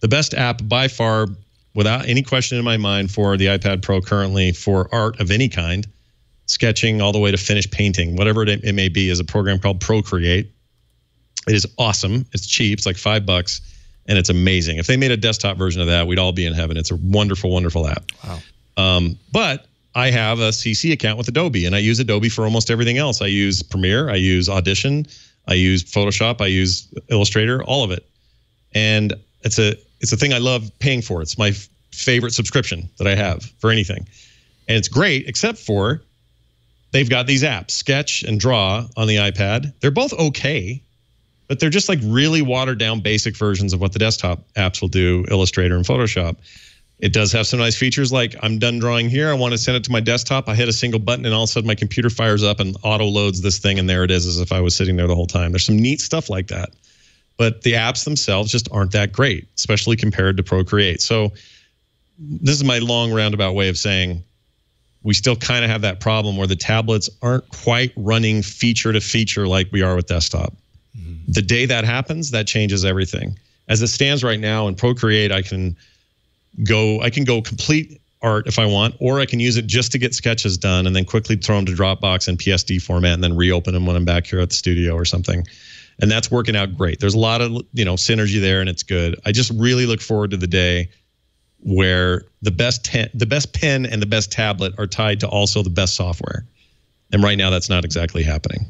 The best app by far, without any question in my mind, for the iPad Pro currently for art of any kind, sketching all the way to finished painting, whatever it may be, is a program called Procreate. It is awesome. It's cheap. It's like $5, and it's amazing. If they made a desktop version of that, we'd all be in heaven. It's a wonderful, wonderful app. Wow. But I have a CC account with Adobe, and I use Adobe for almost everything else. I use Premiere, I use Audition, I use Photoshop, I use Illustrator, all of it. And it's a thing I love paying for. It's my favorite subscription that I have for anything. And it's great, except for they've got these apps, Sketch and Draw on the iPad. They're both okay, but they're just like really watered down basic versions of what the desktop apps will do, Illustrator and Photoshop. It does have some nice features, like I'm done drawing here, I want to send it to my desktop. I hit a single button and all of a sudden my computer fires up and auto loads this thing, and there it is, as if I was sitting there the whole time. There's some neat stuff like that. But the apps themselves just aren't that great, especially compared to Procreate. So this is my long roundabout way of saying we still kind of have that problem where the tablets aren't quite running feature to feature like we are with desktop. Mm-hmm. The day that happens, that changes everything. As it stands right now in Procreate, I can go complete art if I want, or I can use it just to get sketches done and then quickly throw them to Dropbox in PSD format and then reopen them when I'm back here at the studio or something. And that's working out great. There's a lot of, synergy there, and it's good. I just really look forward to the day where the best pen and the best tablet are tied to also the best software. And right now that's not exactly happening.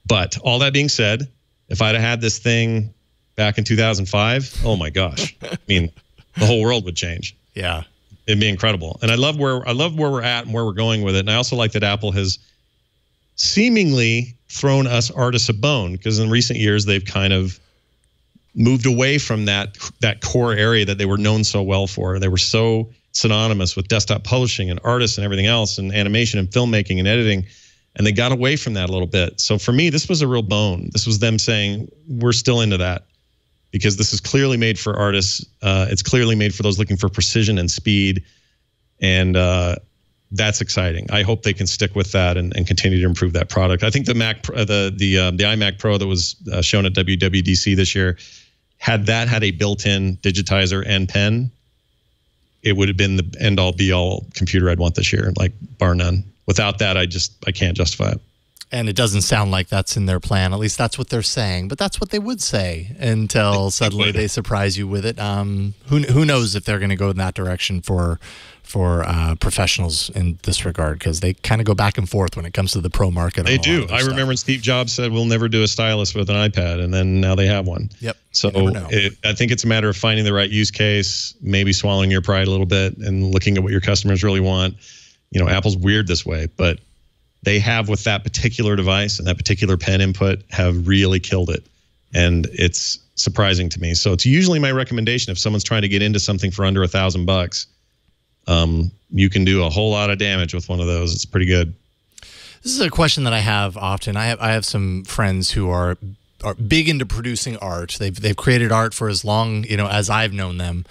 But all that being said, if I'd have had this thing back in 2005, oh my gosh. I mean, the whole world would change. Yeah. It'd be incredible. And I love where we're at and where we're going with it. And I also like that Apple has seemingly thrown us artists a bone, because in recent years they've kind of moved away from that core area that they were known so well for. They were so synonymous with desktop publishing and artists and everything else, and animation and filmmaking and editing, and they got away from that a little bit. So for me, this was a real bone. This was them saying, we're still into that, because this is clearly made for artists. It's clearly made for those looking for precision and speed, and that's exciting. I hope they can stick with that and continue to improve that product. I think the iMac Pro that was shown at WWDC this year, had a built-in digitizer and pen, it would have been the end-all be-all computer I'd want this year, like bar none. Without that, I can't justify it. And it doesn't sound like that's in their plan. At least that's what they're saying. But that's what they would say until suddenly they surprise you with it. Who knows if they're going to go in that direction for professionals in this regard, because they kind of go back and forth when it comes to the pro market. They do. I remember when Steve Jobs said, we'll never do a stylus with an iPad, and then now they have one. Yep. So I think it's a matter of finding the right use case, maybe swallowing your pride a little bit and looking at what your customers really want. Apple's weird this way, but they have, with that particular device and that particular pen input, have really killed it. And it's surprising to me. So it's usually my recommendation, if someone's trying to get into something for under $1,000, you can do a whole lot of damage with one of those. It's pretty good. This is a question that I have often. I have some friends who are big into producing art. They've created art for as long, as I've known them.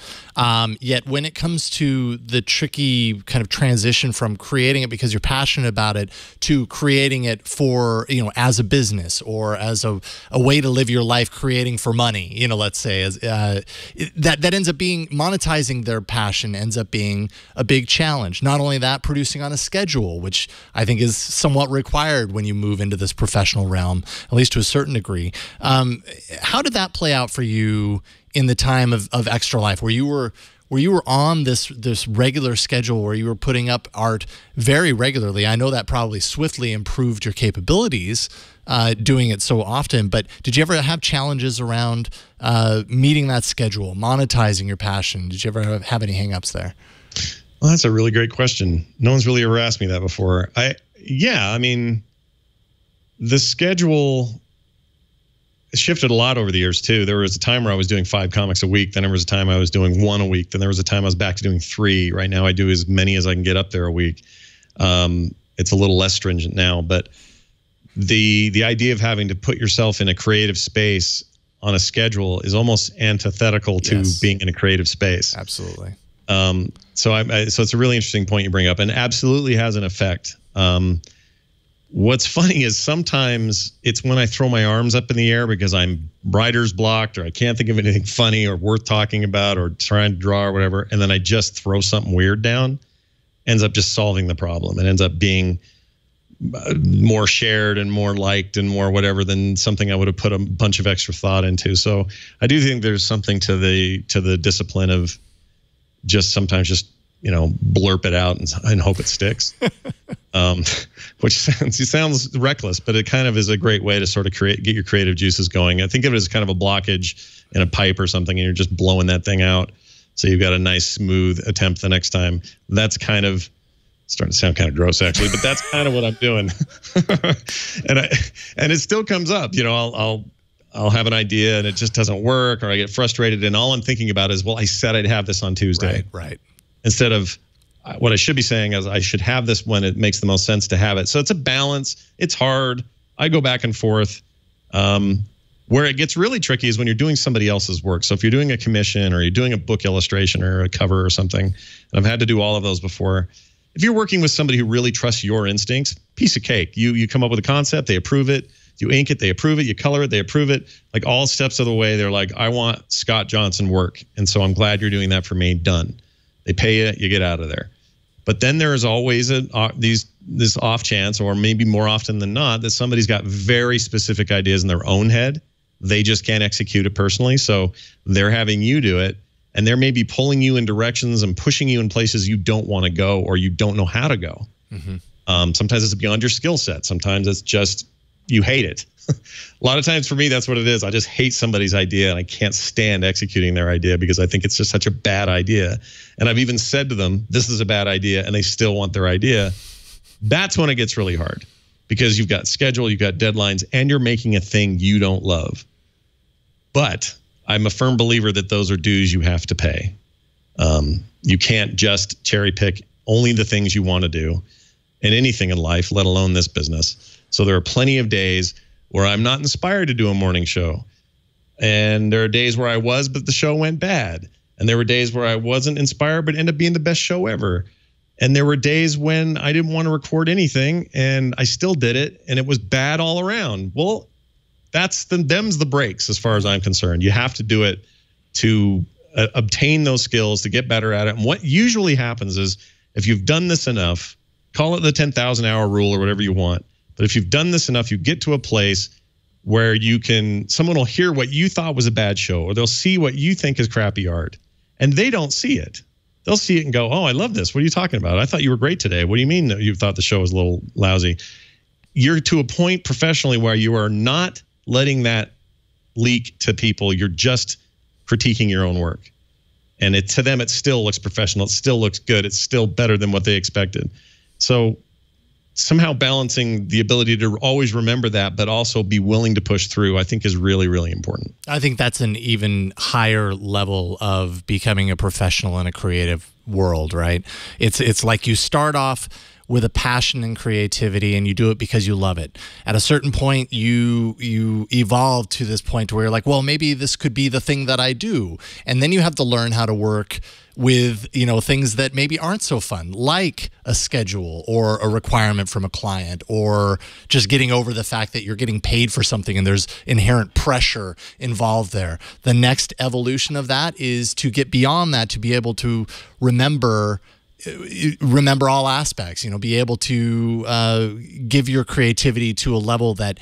Yet when it comes to the tricky kind of transition from creating it because you're passionate about it to creating it for, as a business or as a way to live your life, creating for money, let's say, that ends up being monetizing their passion ends up being a big challenge. Not only that, producing on a schedule, which I think is somewhat required when you move into this professional realm, at least to a certain degree. How did that play out for you in the time of Extra Life, where you were on this regular schedule, where you were putting up art very regularly? I know that probably swiftly improved your capabilities doing it so often, but did you ever have challenges around meeting that schedule, monetizing your passion? Did you ever have any hangups there? Well, that's a really great question. No one's really ever asked me that before. The schedule shifted a lot over the years too. There was a time where I was doing 5 comics a week. Then there was a time I was doing 1 a week. Then there was a time I was back to doing 3. Right now I do as many as I can get up there a week. It's a little less stringent now, but the idea of having to put yourself in a creative space on a schedule is almost antithetical to being in a creative space. Absolutely. So it's a really interesting point you bring up, and absolutely has an effect. What's funny is sometimes it's when I throw my arms up in the air because I'm writer's blocked, or I can't think of anything funny or worth talking about, or trying to draw or whatever, and then I just throw something weird down, ends up just solving the problem. It ends up being more shared and more liked and more whatever than something I would have put a bunch of extra thought into. So I do think there's something to the discipline of just sometimes just, you know, blurp it out and hope it sticks. Which sounds reckless, but it kind of is a great way to sort of get your creative juices going. I think of it as kind of a blockage in a pipe or something, and you're just blowing that thing out. So you've got a nice smooth attempt the next time. That's kind of starting to sound kind of gross actually, but that's kind of what I'm doing. and it still comes up, you know, I'll have an idea and it just doesn't work, or I get frustrated, and all I'm thinking about is, well, I said I'd have this on Tuesday. Right. Instead of what I should be saying is I should have this when it makes the most sense to have it. So it's a balance. It's hard. I go back and forth. Where it gets really tricky is when you're doing somebody else's work. So if you're doing a commission, or you're doing a book illustration or a cover or something, and I've had to do all of those before. If you're working with somebody who really trusts your instincts, piece of cake. You come up with a concept, they approve it. You ink it, they approve it. You color it, they approve it. Like all steps of the way, they're like, I want Scott Johnson work. And so I'm glad you're doing that for me. Done. They pay you, you get out of there. But then there is always this off chance, or maybe more often than not, that somebody's got very specific ideas in their own head. They just can't execute it personally. So they're having you do it. And they're maybe pulling you in directions and pushing you in places you don't want to go, or you don't know how to go. Sometimes it's beyond your skill set. Sometimes it's just you hate it. A lot of times for me, that's what it is. I just hate somebody's idea, and I can't stand executing their idea because I think it's just such a bad idea. And I've even said to them, this is a bad idea, and they still want their idea. That's when it gets really hard, because you've got schedule, you've got deadlines, and you're making a thing you don't love. But I'm a firm believer that those are dues you have to pay. You can't just cherry pick only the things you want to do in anything in life, let alone this business. So there are plenty of days where I'm not inspired to do a morning show. And there are days where I was, but the show went bad. And there were days where I wasn't inspired, but ended up being the best show ever. And there were days when I didn't want to record anything, and I still did it, and it was bad all around. Well, them's the breaks as far as I'm concerned. You have to do it to obtain those skills, to get better at it. And what usually happens is, if you've done this enough, call it the 10,000 hour rule or whatever you want. But if you've done this enough, you get to a place where someone will hear what you thought was a bad show, or they'll see what you think is crappy art, and they don't see it. They'll see it and go, oh, I love this. What are you talking about? I thought you were great today. What do you mean that you thought the show was a little lousy? You're to a point professionally where you are not letting that leak to people. You're just critiquing your own work. And to them, it still looks professional. It still looks good. It's still better than what they expected. So somehow balancing the ability to always remember that, but also be willing to push through, I think is really, really important. I think that's an even higher level of becoming a professional in a creative world, right? It's like you start off with a passion and creativity, and you do it because you love it. At a certain point, you evolve to this point where you're like, well, maybe this could be the thing that I do. And then you have to learn how to work with, you know, things that maybe aren't so fun, like a schedule or a requirement from a client, or just getting over the fact that you're getting paid for something and there's inherent pressure involved there. The next evolution of that is to get beyond that, to be able to remember all aspects, you know, be able to give your creativity to a level that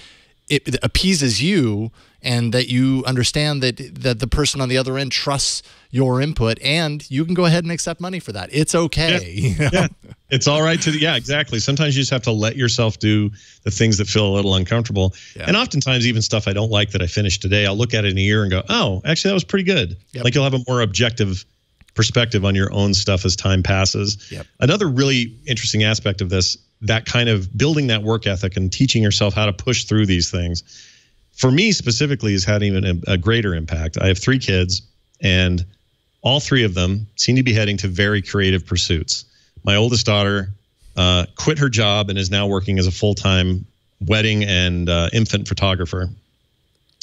it appeases you, and that you understand that the person on the other end trusts your input, and you can go ahead and accept money for that. It's okay. Yeah, you know? yeah. It's all right yeah, exactly. Sometimes you just have to let yourself do the things that feel a little uncomfortable. Yeah. And oftentimes even stuff I don't like that I finished today, I'll look at it in a year and go, oh, actually that was pretty good. Yep. Like you'll have a more objective perspective on your own stuff as time passes. Yep. Another really interesting aspect of this, that kind of building that work ethic and teaching yourself how to push through these things. for me specifically has had even a greater impact. I have 3 kids, and all 3 of them seem to be heading to very creative pursuits. My oldest daughter quit her job and is now working as a full-time wedding and infant photographer.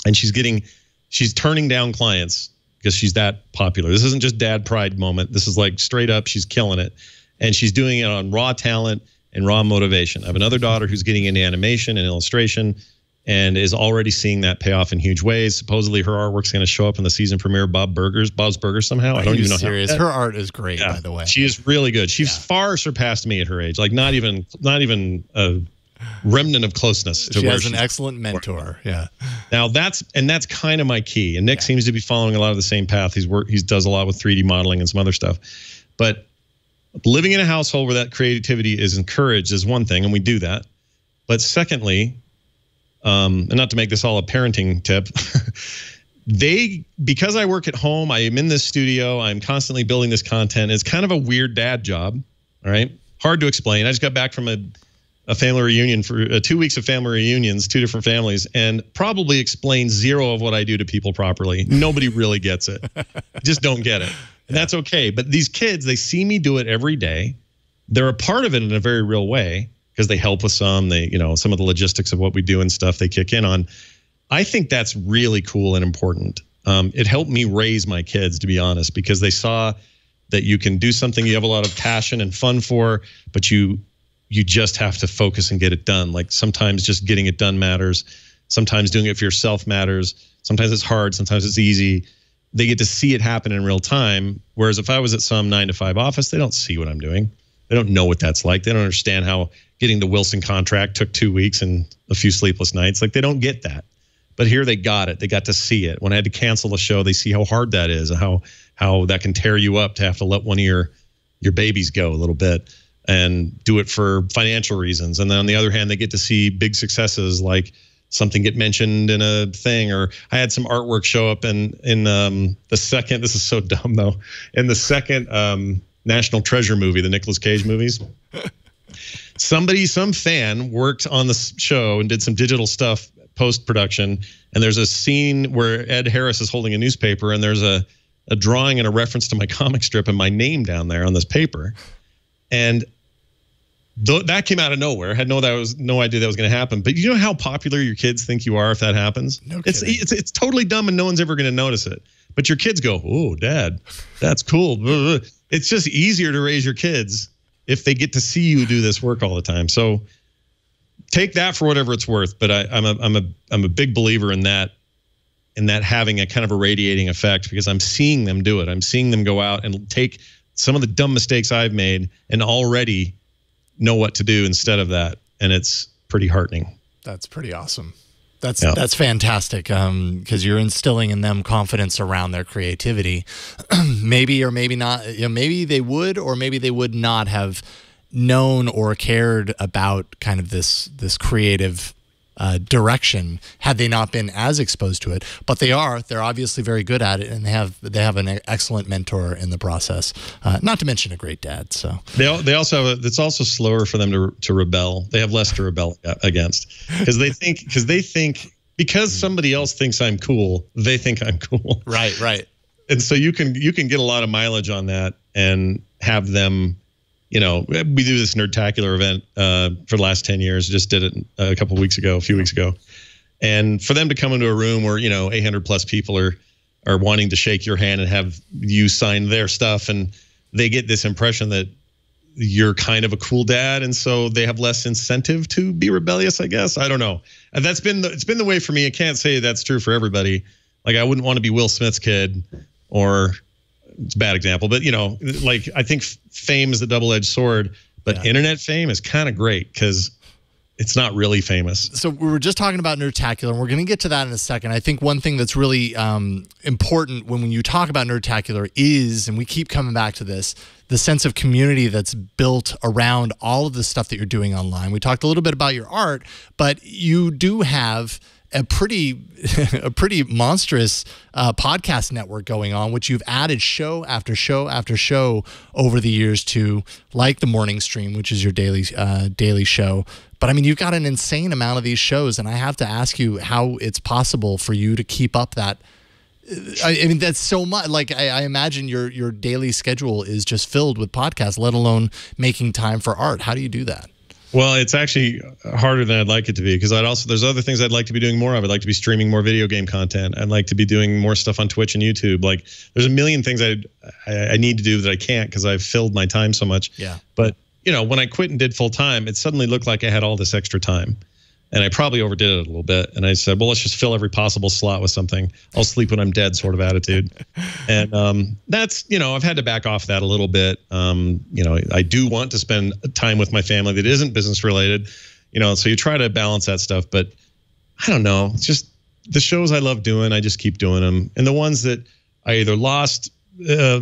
And she's turning down clients because she's that popular. This isn't just dad pride moment. This is like straight up, she's killing it. And she's doing it on raw talent and raw motivation. I have another daughter who's getting into animation and illustration and is already seeing that pay off in huge ways. Supposedly her artwork's going to show up in the season premiere of Bob's Burgers somehow. I don't even know serious. how. Her art is great, by the way. She is really good. She's far surpassed me at her age. Like not even a remnant of closeness to she where has an excellent mentor. Yeah. Now that's kind of my key. And Nick seems to be following a lot of the same path. He does a lot with 3D modeling and some other stuff. But living in a household where that creativity is encouraged is one thing, and we do that. But secondly, and not to make this all a parenting tip, because I work at home, I am in this studio, I'm constantly building this content. It's kind of a weird dad job. All right. Hard to explain. I just got back from a family reunion for 2 weeks of family reunions, 2 different families, and probably explain 0 of what I do to people properly. Nobody really gets it. Just don't get it. And that's okay. But these kids, they see me do it every day. They're a part of it in a very real way because they help with some of the logistics of what we do and stuff they kick in on. I think that's really cool and important. It helped me raise my kids, to be honest, because they saw that you can do something you have a lot of passion and fun for, but you just have to focus and get it done. Like sometimes just getting it done matters. Sometimes doing it for yourself matters. Sometimes it's hard. Sometimes it's easy. They get to see it happen in real time. Whereas if I was at some 9-to-5 office, they don't see what I'm doing. They don't know what that's like. They don't understand how getting the Wilson contract took 2 weeks and a few sleepless nights. Like they don't get that. But here they got it. They got to see it. When I had to cancel a show, they see how hard that is and how that can tear you up to have to let one of your babies go a little bit and do it for financial reasons. And then on the other hand, they get to see big successes like something get mentioned in a thing, or I had some artwork show up in the second, this is so dumb though, in the second National Treasure movie, the Nicolas Cage movies. Some fan worked on the show and did some digital stuff post-production, and there's a scene where Ed Harris is holding a newspaper, and there's a drawing and a reference to my comic strip and my name down there on this paper. And that came out of nowhere. I had no idea that was going to happen. But you know how popular your kids think you are if that happens? No kidding. It's totally dumb and no one's ever going to notice it. But your kids go, "Oh, Dad, that's cool." It's just easier to raise your kids if they get to see you do this work all the time. So take that for whatever it's worth. But I'm a big believer in that having a kind of a radiating effect, because I'm seeing them do it. I'm seeing them go out and take some of the dumb mistakes I've made and already know what to do instead of that. And it's pretty heartening. That's pretty awesome. That's fantastic, because you're instilling in them confidence around their creativity. Maybe or maybe not. Maybe they would or maybe they would not have known or cared about kind of this creative direction had they not been as exposed to it. But they're obviously very good at it, and they have an excellent mentor in the process. Not to mention a great dad. So they also have it's also slower for them to rebel. They have less to rebel against because they think because somebody else thinks I'm cool, they think I'm cool. Right. And so you can get a lot of mileage on that and have them. We do this Nerdtacular event for the last 10 years. Just did it a few weeks ago. And for them to come into a room where, 800 plus people are wanting to shake your hand and have you sign their stuff, and they get this impression that you're kind of a cool dad, and so they have less incentive to be rebellious, I guess. I don't know. And it's been the way for me. I can't say that's true for everybody. Like I wouldn't want to be Will Smith's kid, or it's a bad example, but I think fame is the double-edged sword, but internet fame is kind of great because it's not really famous. So we were just talking about Nerdtacular, and we're going to get to that in a second. I think one thing that's really important when you talk about Nerdtacular is, and we keep coming back to this, the sense of community that's built around all of the stuff that you're doing online. We talked a little bit about your art, but you do have a pretty monstrous podcast network going on, which you've added show after show after show over the years to, like the morning stream, which is your daily show. But I mean, you've got an insane amount of these shows, and I have to ask you how it's possible for you to keep up that. I mean, that's so much. Like, I imagine your daily schedule is just filled with podcasts, let alone making time for art. How do you do that? Well, it's actually harder than I'd like it to be, because there's other things I'd like to be doing more of. I'd like to be streaming more video game content. I'd like to be doing more stuff on Twitch and YouTube. Like, there's a million things I need to do that I can't because I've filled my time so much. Yeah. But when I quit and did full time, it suddenly looked like I had all this extra time. And I probably overdid it a little bit. And I said, well, let's just fill every possible slot with something. I'll sleep when I'm dead sort of attitude. And that's, I've had to back off that a little bit. I do want to spend time with my family that isn't business related, so you try to balance that stuff. But I don't know. It's just the shows I love doing, I just keep doing them. And the ones that I either lost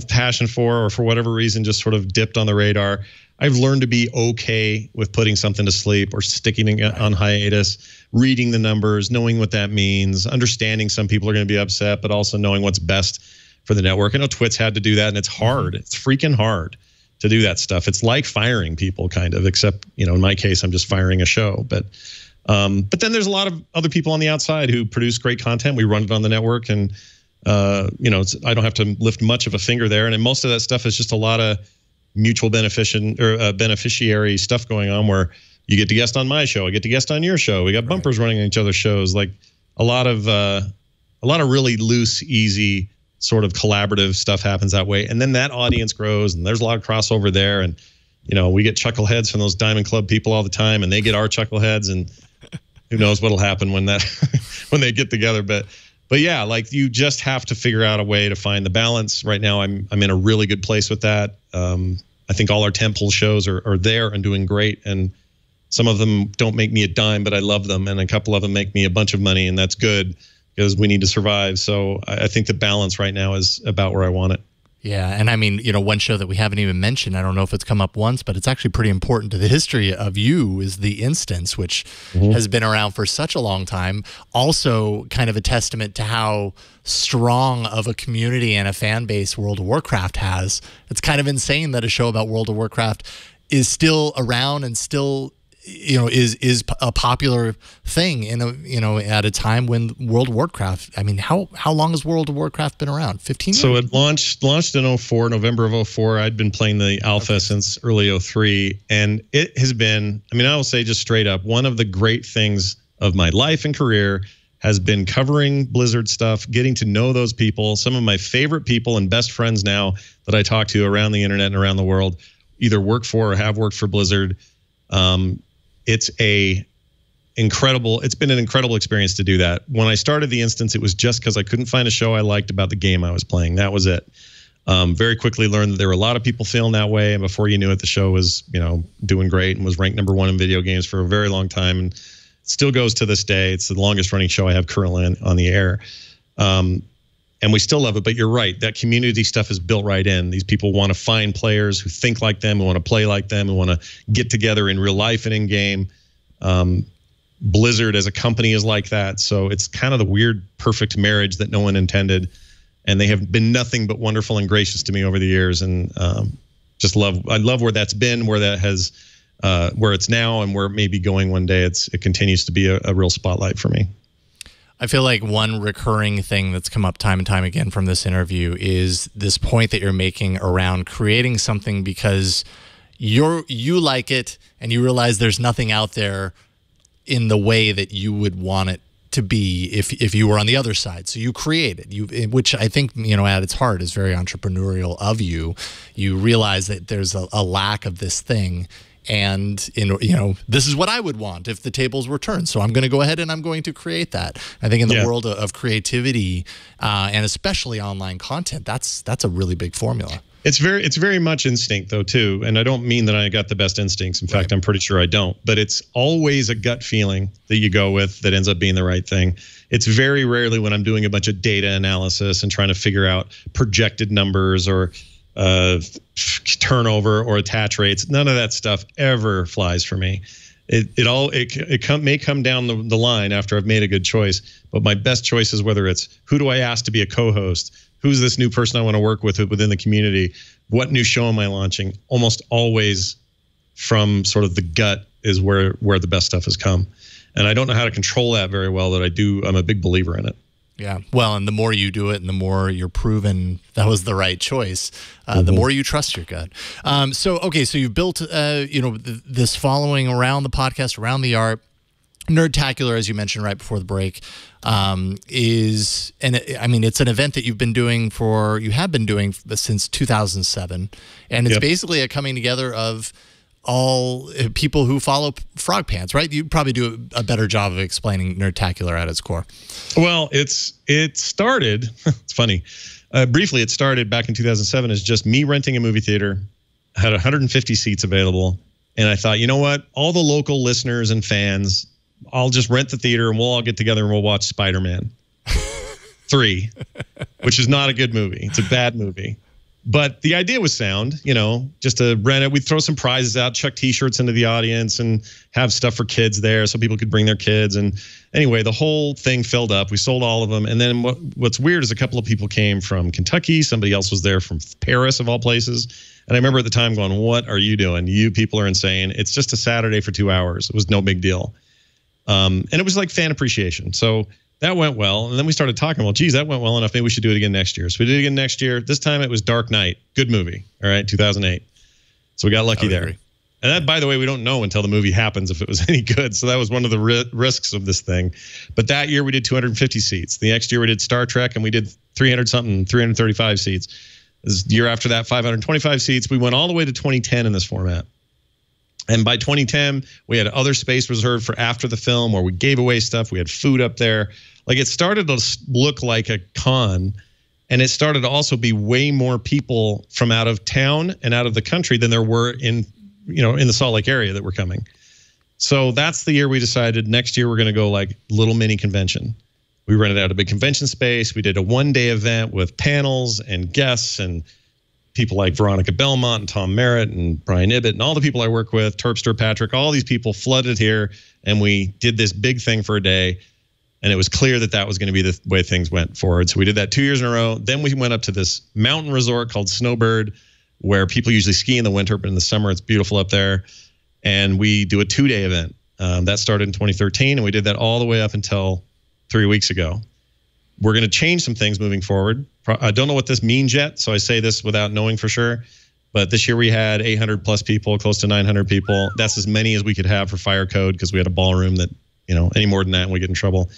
passion for or for whatever reason just sort of dipped on the radar, I've learned to be okay with putting something to sleep or sticking it on hiatus, reading the numbers, knowing what that means, understanding some people are going to be upset, but also knowing what's best for the network. I know Twit's had to do that, and it's hard. It's freaking hard to do that stuff. It's like firing people, kind of, except, in my case, I'm just firing a show. But then there's a lot of other people on the outside who produce great content. We run it on the network, and, I don't have to lift much of a finger there. And most of that stuff is just a lot of mutual beneficiary stuff going on, where you get to guest on my show, I get to guest on your show. We got bumpers running on each other's shows. Like a lot of really loose, easy sort of collaborative stuff happens that way. And then that audience grows, and there's a lot of crossover there. And, we get chuckleheads from those Diamond Club people all the time, and they get our chuckleheads, and who knows what'll happen when they get together. But yeah, like, you just have to figure out a way to find the balance. Right now, I'm in a really good place with that. I think all our tentpole shows are there and doing great. And some of them don't make me a dime, but I love them. And a couple of them make me a bunch of money, and that's good because we need to survive. So I think the balance right now is about where I want it. Yeah, and I mean, one show that we haven't even mentioned, I don't know if it's come up once, but it's actually pretty important to the history of you, is The Instance, which has been around for such a long time. Also kind of a testament to how strong of a community and a fan base World of Warcraft has. It's kind of insane that a show about World of Warcraft is still around and still is a popular thing at a time when World of Warcraft, I mean, how long has World of Warcraft been around? 15 years? So it launched in November of 04. I'd been playing the alpha since early 03, and it has been, I mean, I will say just straight up, one of the great things of my life and career has been covering Blizzard stuff, getting to know those people. Some of my favorite people and best friends now that I talk to around the internet and around the world either work for or have worked for Blizzard. It's been an incredible experience to do that. When I started The Instance, it was just because I couldn't find a show I liked about the game I was playing. That was it. Very quickly learned that there were a lot of people feeling that way, and before you knew it, the show was, doing great and was ranked #1 in video games for a very long time, and still goes to this day. It's the longest running show I have currently on the air. And we still love it, but you're right. That community stuff is built right in. These people want to find players who think like them, who want to play like them, who want to get together in real life and in game. Blizzard as a company is like that. So it's kind of the weird, perfect marriage that no one intended. And they have been nothing but wonderful and gracious to me over the years. And I love where that's been, where that has, where it's now, and where it may be going one day. It continues to be a real spotlight for me. I feel like one recurring thing that's come up time and time again from this interview is this point that you're making around creating something because you like it and you realize there's nothing out there in the way that you would want it to be if you were on the other side. So you create it, which I think, at its heart is very entrepreneurial of you. You realize that there's a lack of this thing. And this is what I would want if the tables were turned. So I'm going to go ahead and I'm going to create that. I think in the world of creativity and especially online content, that's a really big formula. It's very much instinct though too, and I don't mean that I got the best instincts. In fact, I'm pretty sure I don't. But it's always a gut feeling that you go with that ends up being the right thing. It's very rarely when I'm doing a bunch of data analysis and trying to figure out projected numbers or turnover or attach rates. None of that stuff ever flies for me. may come down the line after I've made a good choice, but my best choice is whether it's who do I ask to be a co-host, who's this new person I want to work with within the community, what new show am I launching. Almost always from sort of the gut is where the best stuff has come, and I don't know how to control that very well. But I'm a big believer in it. Yeah, well, and the more you do it, and the more you're proven that was the right choice, the more you trust your gut. So you've built, this following around the podcast, around the art. Nerdtacular, as you mentioned right before the break, it's an event that you have been doing since 2007, and it's basically a coming together of all people who follow Frog Pants, right? You probably do a better job of explaining Nerdtacular at its core. Well, it started, it's funny, briefly it started back in 2007 as just me renting a movie theater, had 150 seats available, and I thought, you know what, all the local listeners and fans, I'll just rent the theater and we'll all get together and we'll watch Spider-Man 3, which is not a good movie. It's a bad movie. But the idea was sound, just to rent it. We'd throw some prizes out, chuck T-shirts into the audience, and have stuff for kids there so people could bring their kids. And anyway, the whole thing filled up. We sold all of them. And then what's weird is a couple of people came from Kentucky. Somebody else was there from Paris, of all places. And I remember at the time going, what are you doing? You people are insane. It's just a Saturday for 2 hours. It was no big deal. And it was like fan appreciation. So that went well. And then we started talking, well, geez, that went well enough. Maybe we should do it again next year. So we did it again next year. This time it was Dark Knight. Good movie. All right, 2008. So we got lucky there. Agree. And that, by the way, we don't know until the movie happens if it was any good. So that was one of the risks of this thing. But that year we did 250 seats. The next year we did Star Trek, and we did 335 seats. The year after that, 525 seats. We went all the way to 2010 in this format. And by 2010, we had other space reserved for after the film where we gave away stuff. We had food up there. Like, it started to look like a con, and it started to also be way more people from out of town and out of the country than there were in the Salt Lake area that were coming. So that's the year we decided next year we're going to go like little mini convention. We rented out a big convention space. We did a one-day event with panels and guests and people like Veronica Belmont and Tom Merritt and Brian Ibbett and all the people I work with, Terpster Patrick, all these people flooded here, and we did this big thing for a day. And it was clear that that was going to be the way things went forward. So we did that 2 years in a row. Then we went up to this mountain resort called Snowbird, where people usually ski in the winter, but in the summer it's beautiful up there. And we do a 2-day event. That started in 2013, and we did that all the way up until 3 weeks ago. We're going to change some things moving forward. I don't know what this means yet, so I say this without knowing for sure. But this year we had 800 plus people, close to 900 people. That's as many as we could have for fire code, because we had a ballroom that, any more than that and we get in trouble.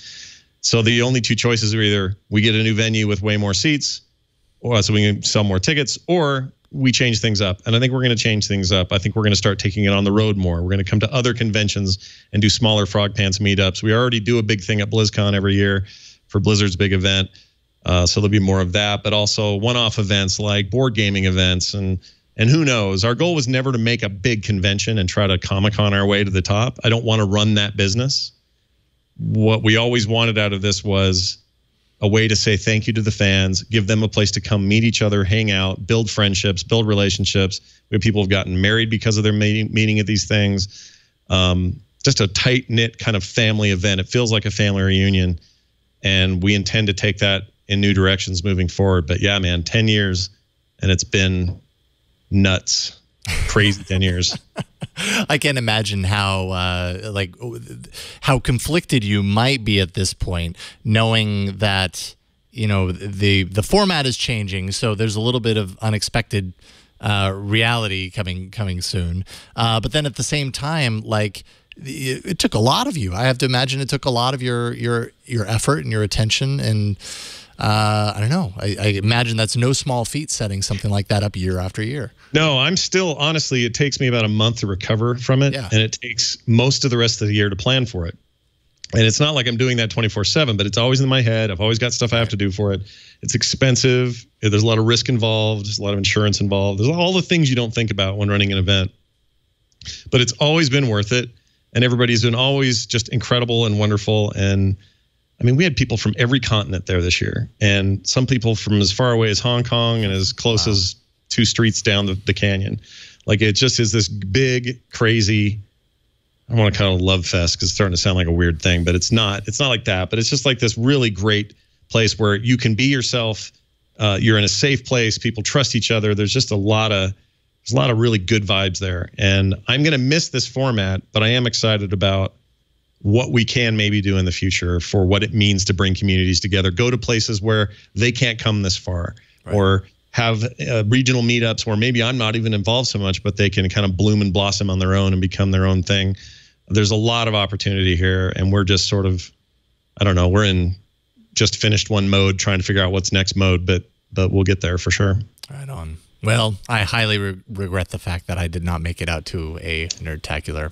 So the only two choices are either we get a new venue with way more seats, or so we can sell more tickets, or we change things up. And I think we're going to change things up. I think we're going to start taking it on the road more. We're going to come to other conventions and do smaller Frog Pants meetups. We already do a big thing at BlizzCon every year for Blizzard's big event. So there'll be more of that, but also one-off events like board gaming events. And who knows? Our goal was never to make a big convention and try to Comic-Con our way to the top. I don't want to run that business. What we always wanted out of this was a way to say thank you to the fans, give them a place to come meet each other, hang out, build friendships, build relationships. We have people who've gotten married because of their meeting at these things. Just a tight-knit kind of family event. It feels like a family reunion, and we intend to take that in new directions moving forward. But yeah, man, 10 years, and it's been nuts. Crazy 10 years. I can't imagine how conflicted you might be at this point, knowing that the format is changing, so there's a little bit of unexpected reality coming soon. But then at the same time, it took a lot of you. I have to imagine it took a lot of your effort and your attention, and I don't know. I imagine that's no small feat, setting something like that up year after year. No, I'm still, honestly, it takes me about a month to recover from it. Yeah. And it takes most of the rest of the year to plan for it. And it's not like I'm doing that 24/7, but it's always in my head. I've always got stuff I have to do for it. It's expensive. There's a lot of risk involved. There's a lot of insurance involved. There's all the things you don't think about when running an event. But it's always been worth it. And everybody's been always just incredible and wonderful. And I mean, we had people from every continent there this year, and some people from as far away as Hong Kong and as close as 2 streets down the canyon. Like, it just is this big, crazy I want to call it a love fest because it's starting to sound like a weird thing, but it's not. It's not like that. But it's just like this really great place where you can be yourself. You're in a safe place. People trust each other. There's just a lot of really good vibes there. And I'm going to miss this format, but I am excited about what we can maybe do in the future for what it means to bring communities together. Go to places where they can't come this far, right. Or have regional meetups where maybe I'm not even involved so much, but they can kind of bloom and blossom on their own and become their own thing. There's a lot of opportunity here, and we're just sort of, I don't know, we're in just finished one mode trying to figure out what's next mode, but we'll get there for sure. Right on. Well, I highly regret the fact that I did not make it out to a Nerdtacular.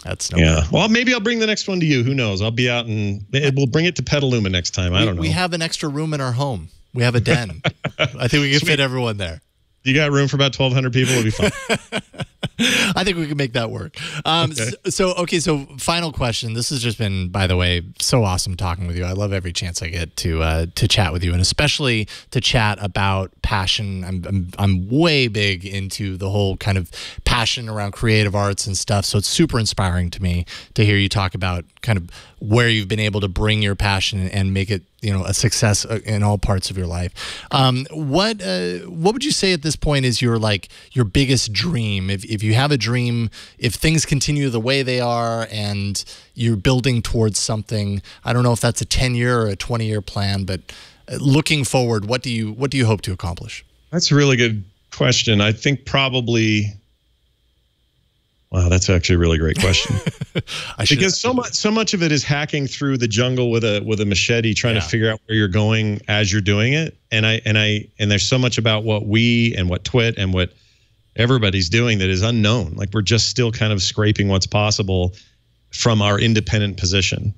That's no yeah. Well, maybe I'll bring the next one to you. Who knows? I'll be out and we'll bring it to Petaluma next time. I don't know. We have an extra room in our home. We have a den. I think we can fit everyone there. You got room for about 1,200 people? It'll be fun. I think we can make that work. Okay. So final question. This has just been, by the way, so awesome talking with you. I love every chance I get to chat with you, and especially to chat about passion. I'm way big into the whole kind of passion around creative arts and stuff. So it's super inspiring to me to hear you talk about kind of where you've been able to bring your passion and make it, a success in all parts of your life. What would you say at this point is your biggest dream? If you have a dream, if things continue the way they are and you're building towards something, I don't know if that's a 10-year or a 20-year plan, but looking forward, what do you hope to accomplish? That's a really good question. I think probably. Wow, that's actually a really great question. Because so much of it is hacking through the jungle with a machete, trying to figure out where you're going as you're doing it. And there's so much about what we and what Twit and what everybody's doing that is unknown. Like we're just still kind of scraping what's possible from our independent position.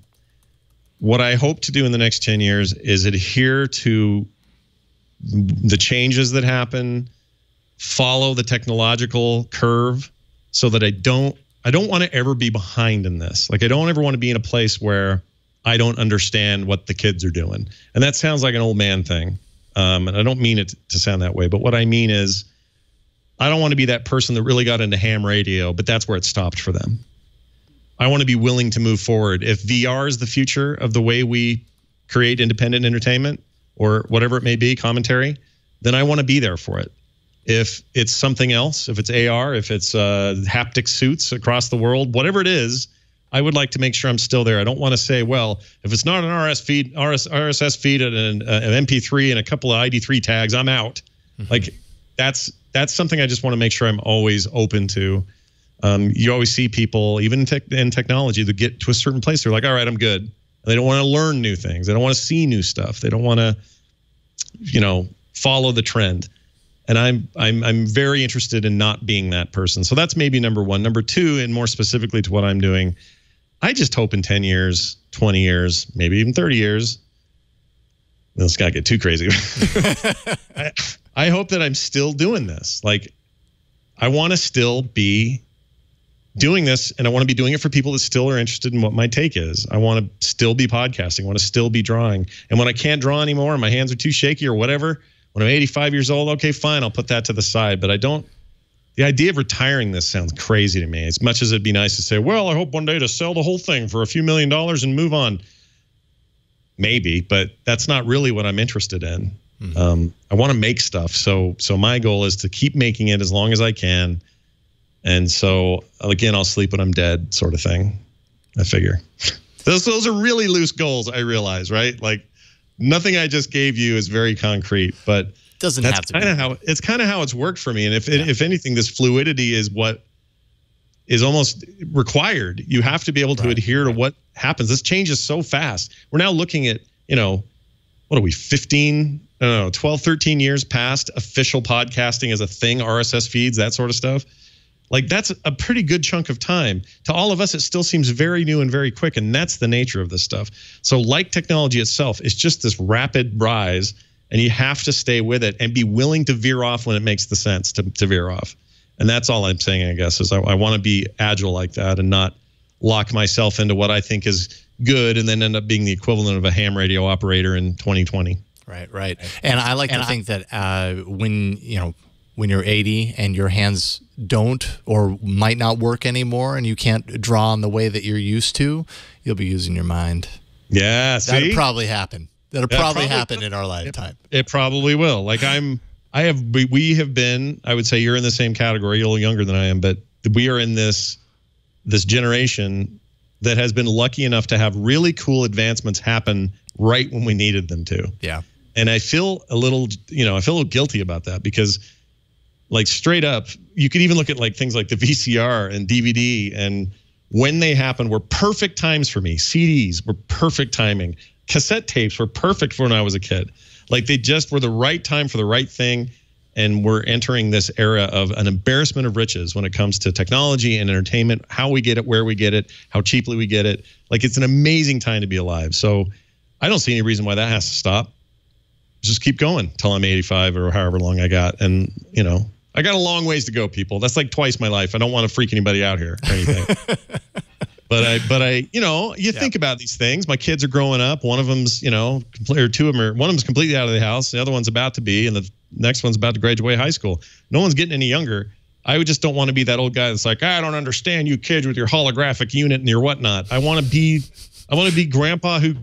What I hope to do in the next 10 years is adhere to the changes that happen, follow the technological curve, so that I don't want to ever be behind in this. Like I don't ever want to be in a place where I don't understand what the kids are doing. And that sounds like an old man thing. And I don't mean it to sound that way, but what I mean is I don't want to be that person that really got into ham radio, but that's where it stopped for them. I want to be willing to move forward. If VR is the future of the way we create independent entertainment or whatever it may be, commentary, then I want to be there for it. If it's something else, if it's AR, if it's haptic suits across the world, whatever it is, I would like to make sure I'm still there. I don't want to say, well, if it's not an RSS feed and an MP3 and a couple of ID3 tags, I'm out. Mm-hmm. Like that's something I just want to make sure I'm always open to. You always see people, even in technology, that get to a certain place, they're like, all right, I'm good. And they don't want to learn new things. They don't want to see new stuff. They don't want to, follow the trend. And I'm very interested in not being that person. So that's maybe number one. Number two, and more specifically to what I'm doing, I just hope in 10 years, 20 years, maybe even 30 years, let's not get too crazy. I hope that I'm still doing this. Like, I want to still be doing this, and I want to be doing it for people that still are interested in what my take is. I want to still be podcasting. I want to still be drawing. And when I can't draw anymore, and my hands are too shaky or whatever, when I'm 85 years old, okay, fine, I'll put that to the side. But the idea of retiring this sounds crazy to me. As much as it'd be nice to say, well, I hope one day to sell the whole thing for a few $1 million and move on. Maybe, but that's not really what I'm interested in. Mm-hmm. I want to make stuff. So my goal is to keep making it as long as I can. And so, again, I'll sleep when I'm dead sort of thing, I figure. Those are really loose goals, I realize, right? Like, nothing I just gave you is very concrete, but doesn't have to be. It's kind of how it's worked for me. And if anything, this fluidity is what is almost required. You have to be able to adhere to what happens. This changes so fast. We're now looking at, what are we, 12, 13 years past official podcasting as a thing, RSS feeds, that sort of stuff. Like, that's a pretty good chunk of time. To all of us, it still seems very new and very quick, and that's the nature of this stuff. So like technology itself, it's just this rapid rise, and you have to stay with it and be willing to veer off when it makes the sense to veer off. And that's all I'm saying, I guess, is I want to be agile like that and not lock myself into what I think is good and then end up being the equivalent of a ham radio operator in 2020. Right. And I like to think that when when you're 80 and your hands don't or might not work anymore and you can't draw in the way that you're used to, you'll be using your mind. Yeah, see? That'll probably happen. That'll probably happen in our lifetime. It probably will. Like we have been, I would say you're in the same category, you're a little younger than I am, but we are in this generation that has been lucky enough to have really cool advancements happen right when we needed them to. Yeah. And I feel a little, guilty about that because, like, straight up, you could even look at like things like the VCR and DVD, and when they happened were perfect times for me. CDs were perfect timing. Cassette tapes were perfect for when I was a kid. Like, they just were the right time for the right thing. And we're entering this era of an embarrassment of riches when it comes to technology and entertainment, how we get it, where we get it, how cheaply we get it. Like, it's an amazing time to be alive. So I don't see any reason why that has to stop. Just keep going till I'm 85 or however long I got. And, I got a long ways to go, people. That's like twice my life. I don't want to freak anybody out here or anything. But I, you think about these things. My kids are growing up. One of them's, or two of them one of them's completely out of the house. The other one's about to be, and the next one's about to graduate high school. No one's getting any younger. I just don't want to be that old guy that's like, I don't understand you kids with your holographic unit and your whatnot. I want to be grandpa who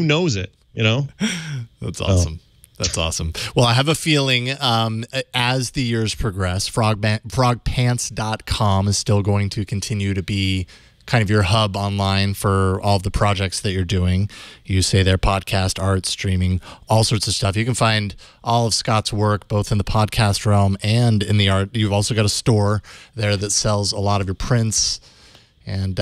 knows it, That's awesome. That's awesome. Well, I have a feeling as the years progress, frogpants.com is still going to continue to be kind of your hub online for all of the projects that you're doing. You say their podcast, art, streaming, all sorts of stuff. You can find all of Scott's work, both in the podcast realm and in the art. You've also got a store there that sells a lot of your prints and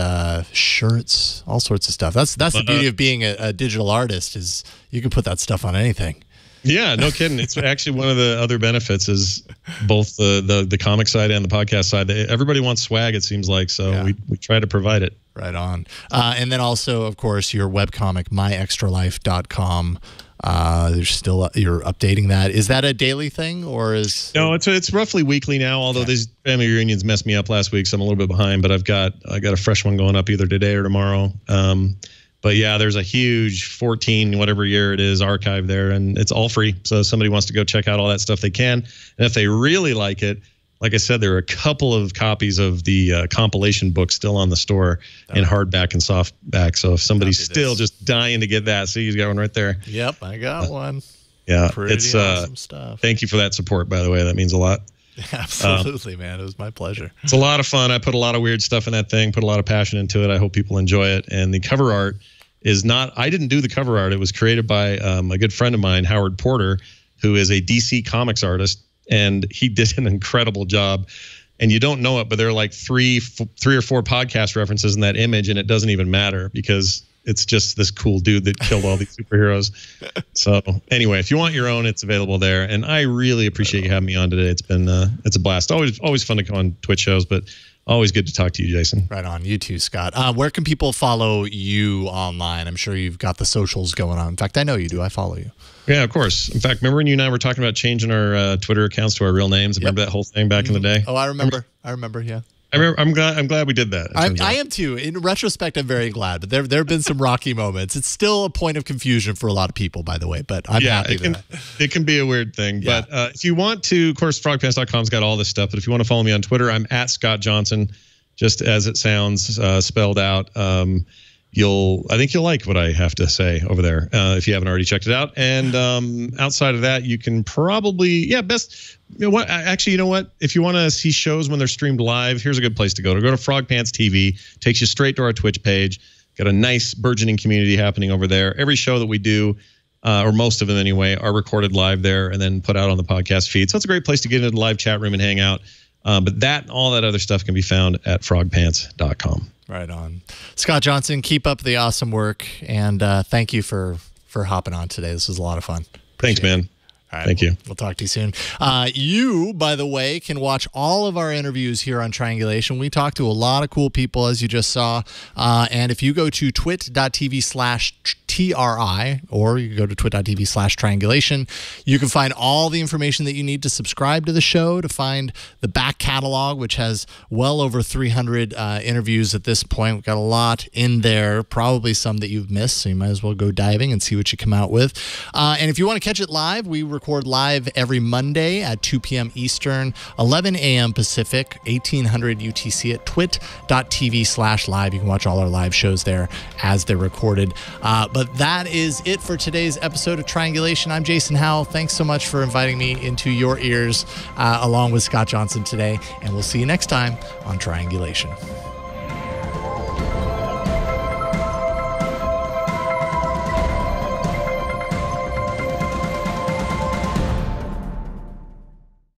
shirts, all sorts of stuff. That's the beauty of being a digital artist, is you can put that stuff on anything. Yeah, no kidding. It's actually one of the other benefits is both the comic side and the podcast side. Everybody wants swag, it seems like, so we try to provide it. Right on. And then also, of course, your webcomic, myextralife.com. You're updating that. Is that a daily thing, or is No, it's roughly weekly now, although these family reunions messed me up last week, so I'm a little bit behind, but I got a fresh one going up either today or tomorrow. But yeah, there's a huge 14 whatever year it is archive there, and it's all free. So if somebody wants to go check out all that stuff, they can. And if they really like it, like I said, there are a couple of copies of the compilation book still on the store in hardback and softback. So if somebody's still just dying to get that, see, you got one right there. Yep, I got one. Yeah, it's awesome stuff. Thank you for that support, by the way. That means a lot. Absolutely, man. It was my pleasure. It's a lot of fun. I put a lot of weird stuff in that thing, put a lot of passion into it. I hope people enjoy it. And the cover art is not, I didn't do the cover art. It was created by a good friend of mine, Howard Porter, who is a DC Comics artist. And he did an incredible job. And you don't know it, but there are like three or four podcast references in that image, and it doesn't even matter because it's just this cool dude that killed all these superheroes. So anyway, if you want your own, it's available there. And I really appreciate you having me on today. It's been it's a blast. Always fun to come on Twitch shows, but always good to talk to you, Jason. Right on. You too, Scott. Where can people follow you online? I'm sure you've got the socials going on. In fact, I know you do. I follow you. Yeah, of course. In fact, remember when you and I were talking about changing our Twitter accounts to our real names? Remember that whole thing back in the day? Oh, I remember. Yeah. I'm glad we did that. I am too. In retrospect, I'm very glad. But there have been some rocky moments. It's still a point of confusion for a lot of people, by the way. But I'm happy with that. It can be a weird thing. Yeah. But if you want to, of course, frogpants.com's got all this stuff. But if you want to follow me on Twitter, I'm at Scott Johnson, just as it sounds, spelled out. I think you'll like what I have to say over there if you haven't already checked it out. And outside of that, you can probably, you know what? If you want to see shows when they're streamed live, here's a good place to go. Go to Frog Pants TV. Takes you straight to our Twitch page. Got a nice burgeoning community happening over there. Every show that we do, or most of them anyway, are recorded live there and then put out on the podcast feed. So it's a great place to get into the live chat room and hang out. But all that other stuff can be found at frogpants.com. Right on. Scott Johnson, keep up the awesome work, and thank you for hopping on today. This was a lot of fun. Thanks, man. All right, Thank you. We'll talk to you soon. You, by the way, can watch all of our interviews here on Triangulation. We talk to a lot of cool people, as you just saw. And if you go to twit.tv/TRI, or you can go to twit.tv/triangulation, you can find all the information that you need to subscribe to the show, to find the back catalog, which has well over 300 interviews at this point. We've got a lot in there, probably some that you've missed, so you might as well go diving and see what you come out with. And if you want to catch it live, we record record live every Monday at 2 p.m. Eastern, 11 a.m. Pacific, 1800 UTC at twit.tv/live. You can watch all our live shows there as they're recorded. But that is it for today's episode of Triangulation. I'm Jason Howell. Thanks so much for inviting me into your ears along with Scott Johnson today. And we'll see you next time on Triangulation.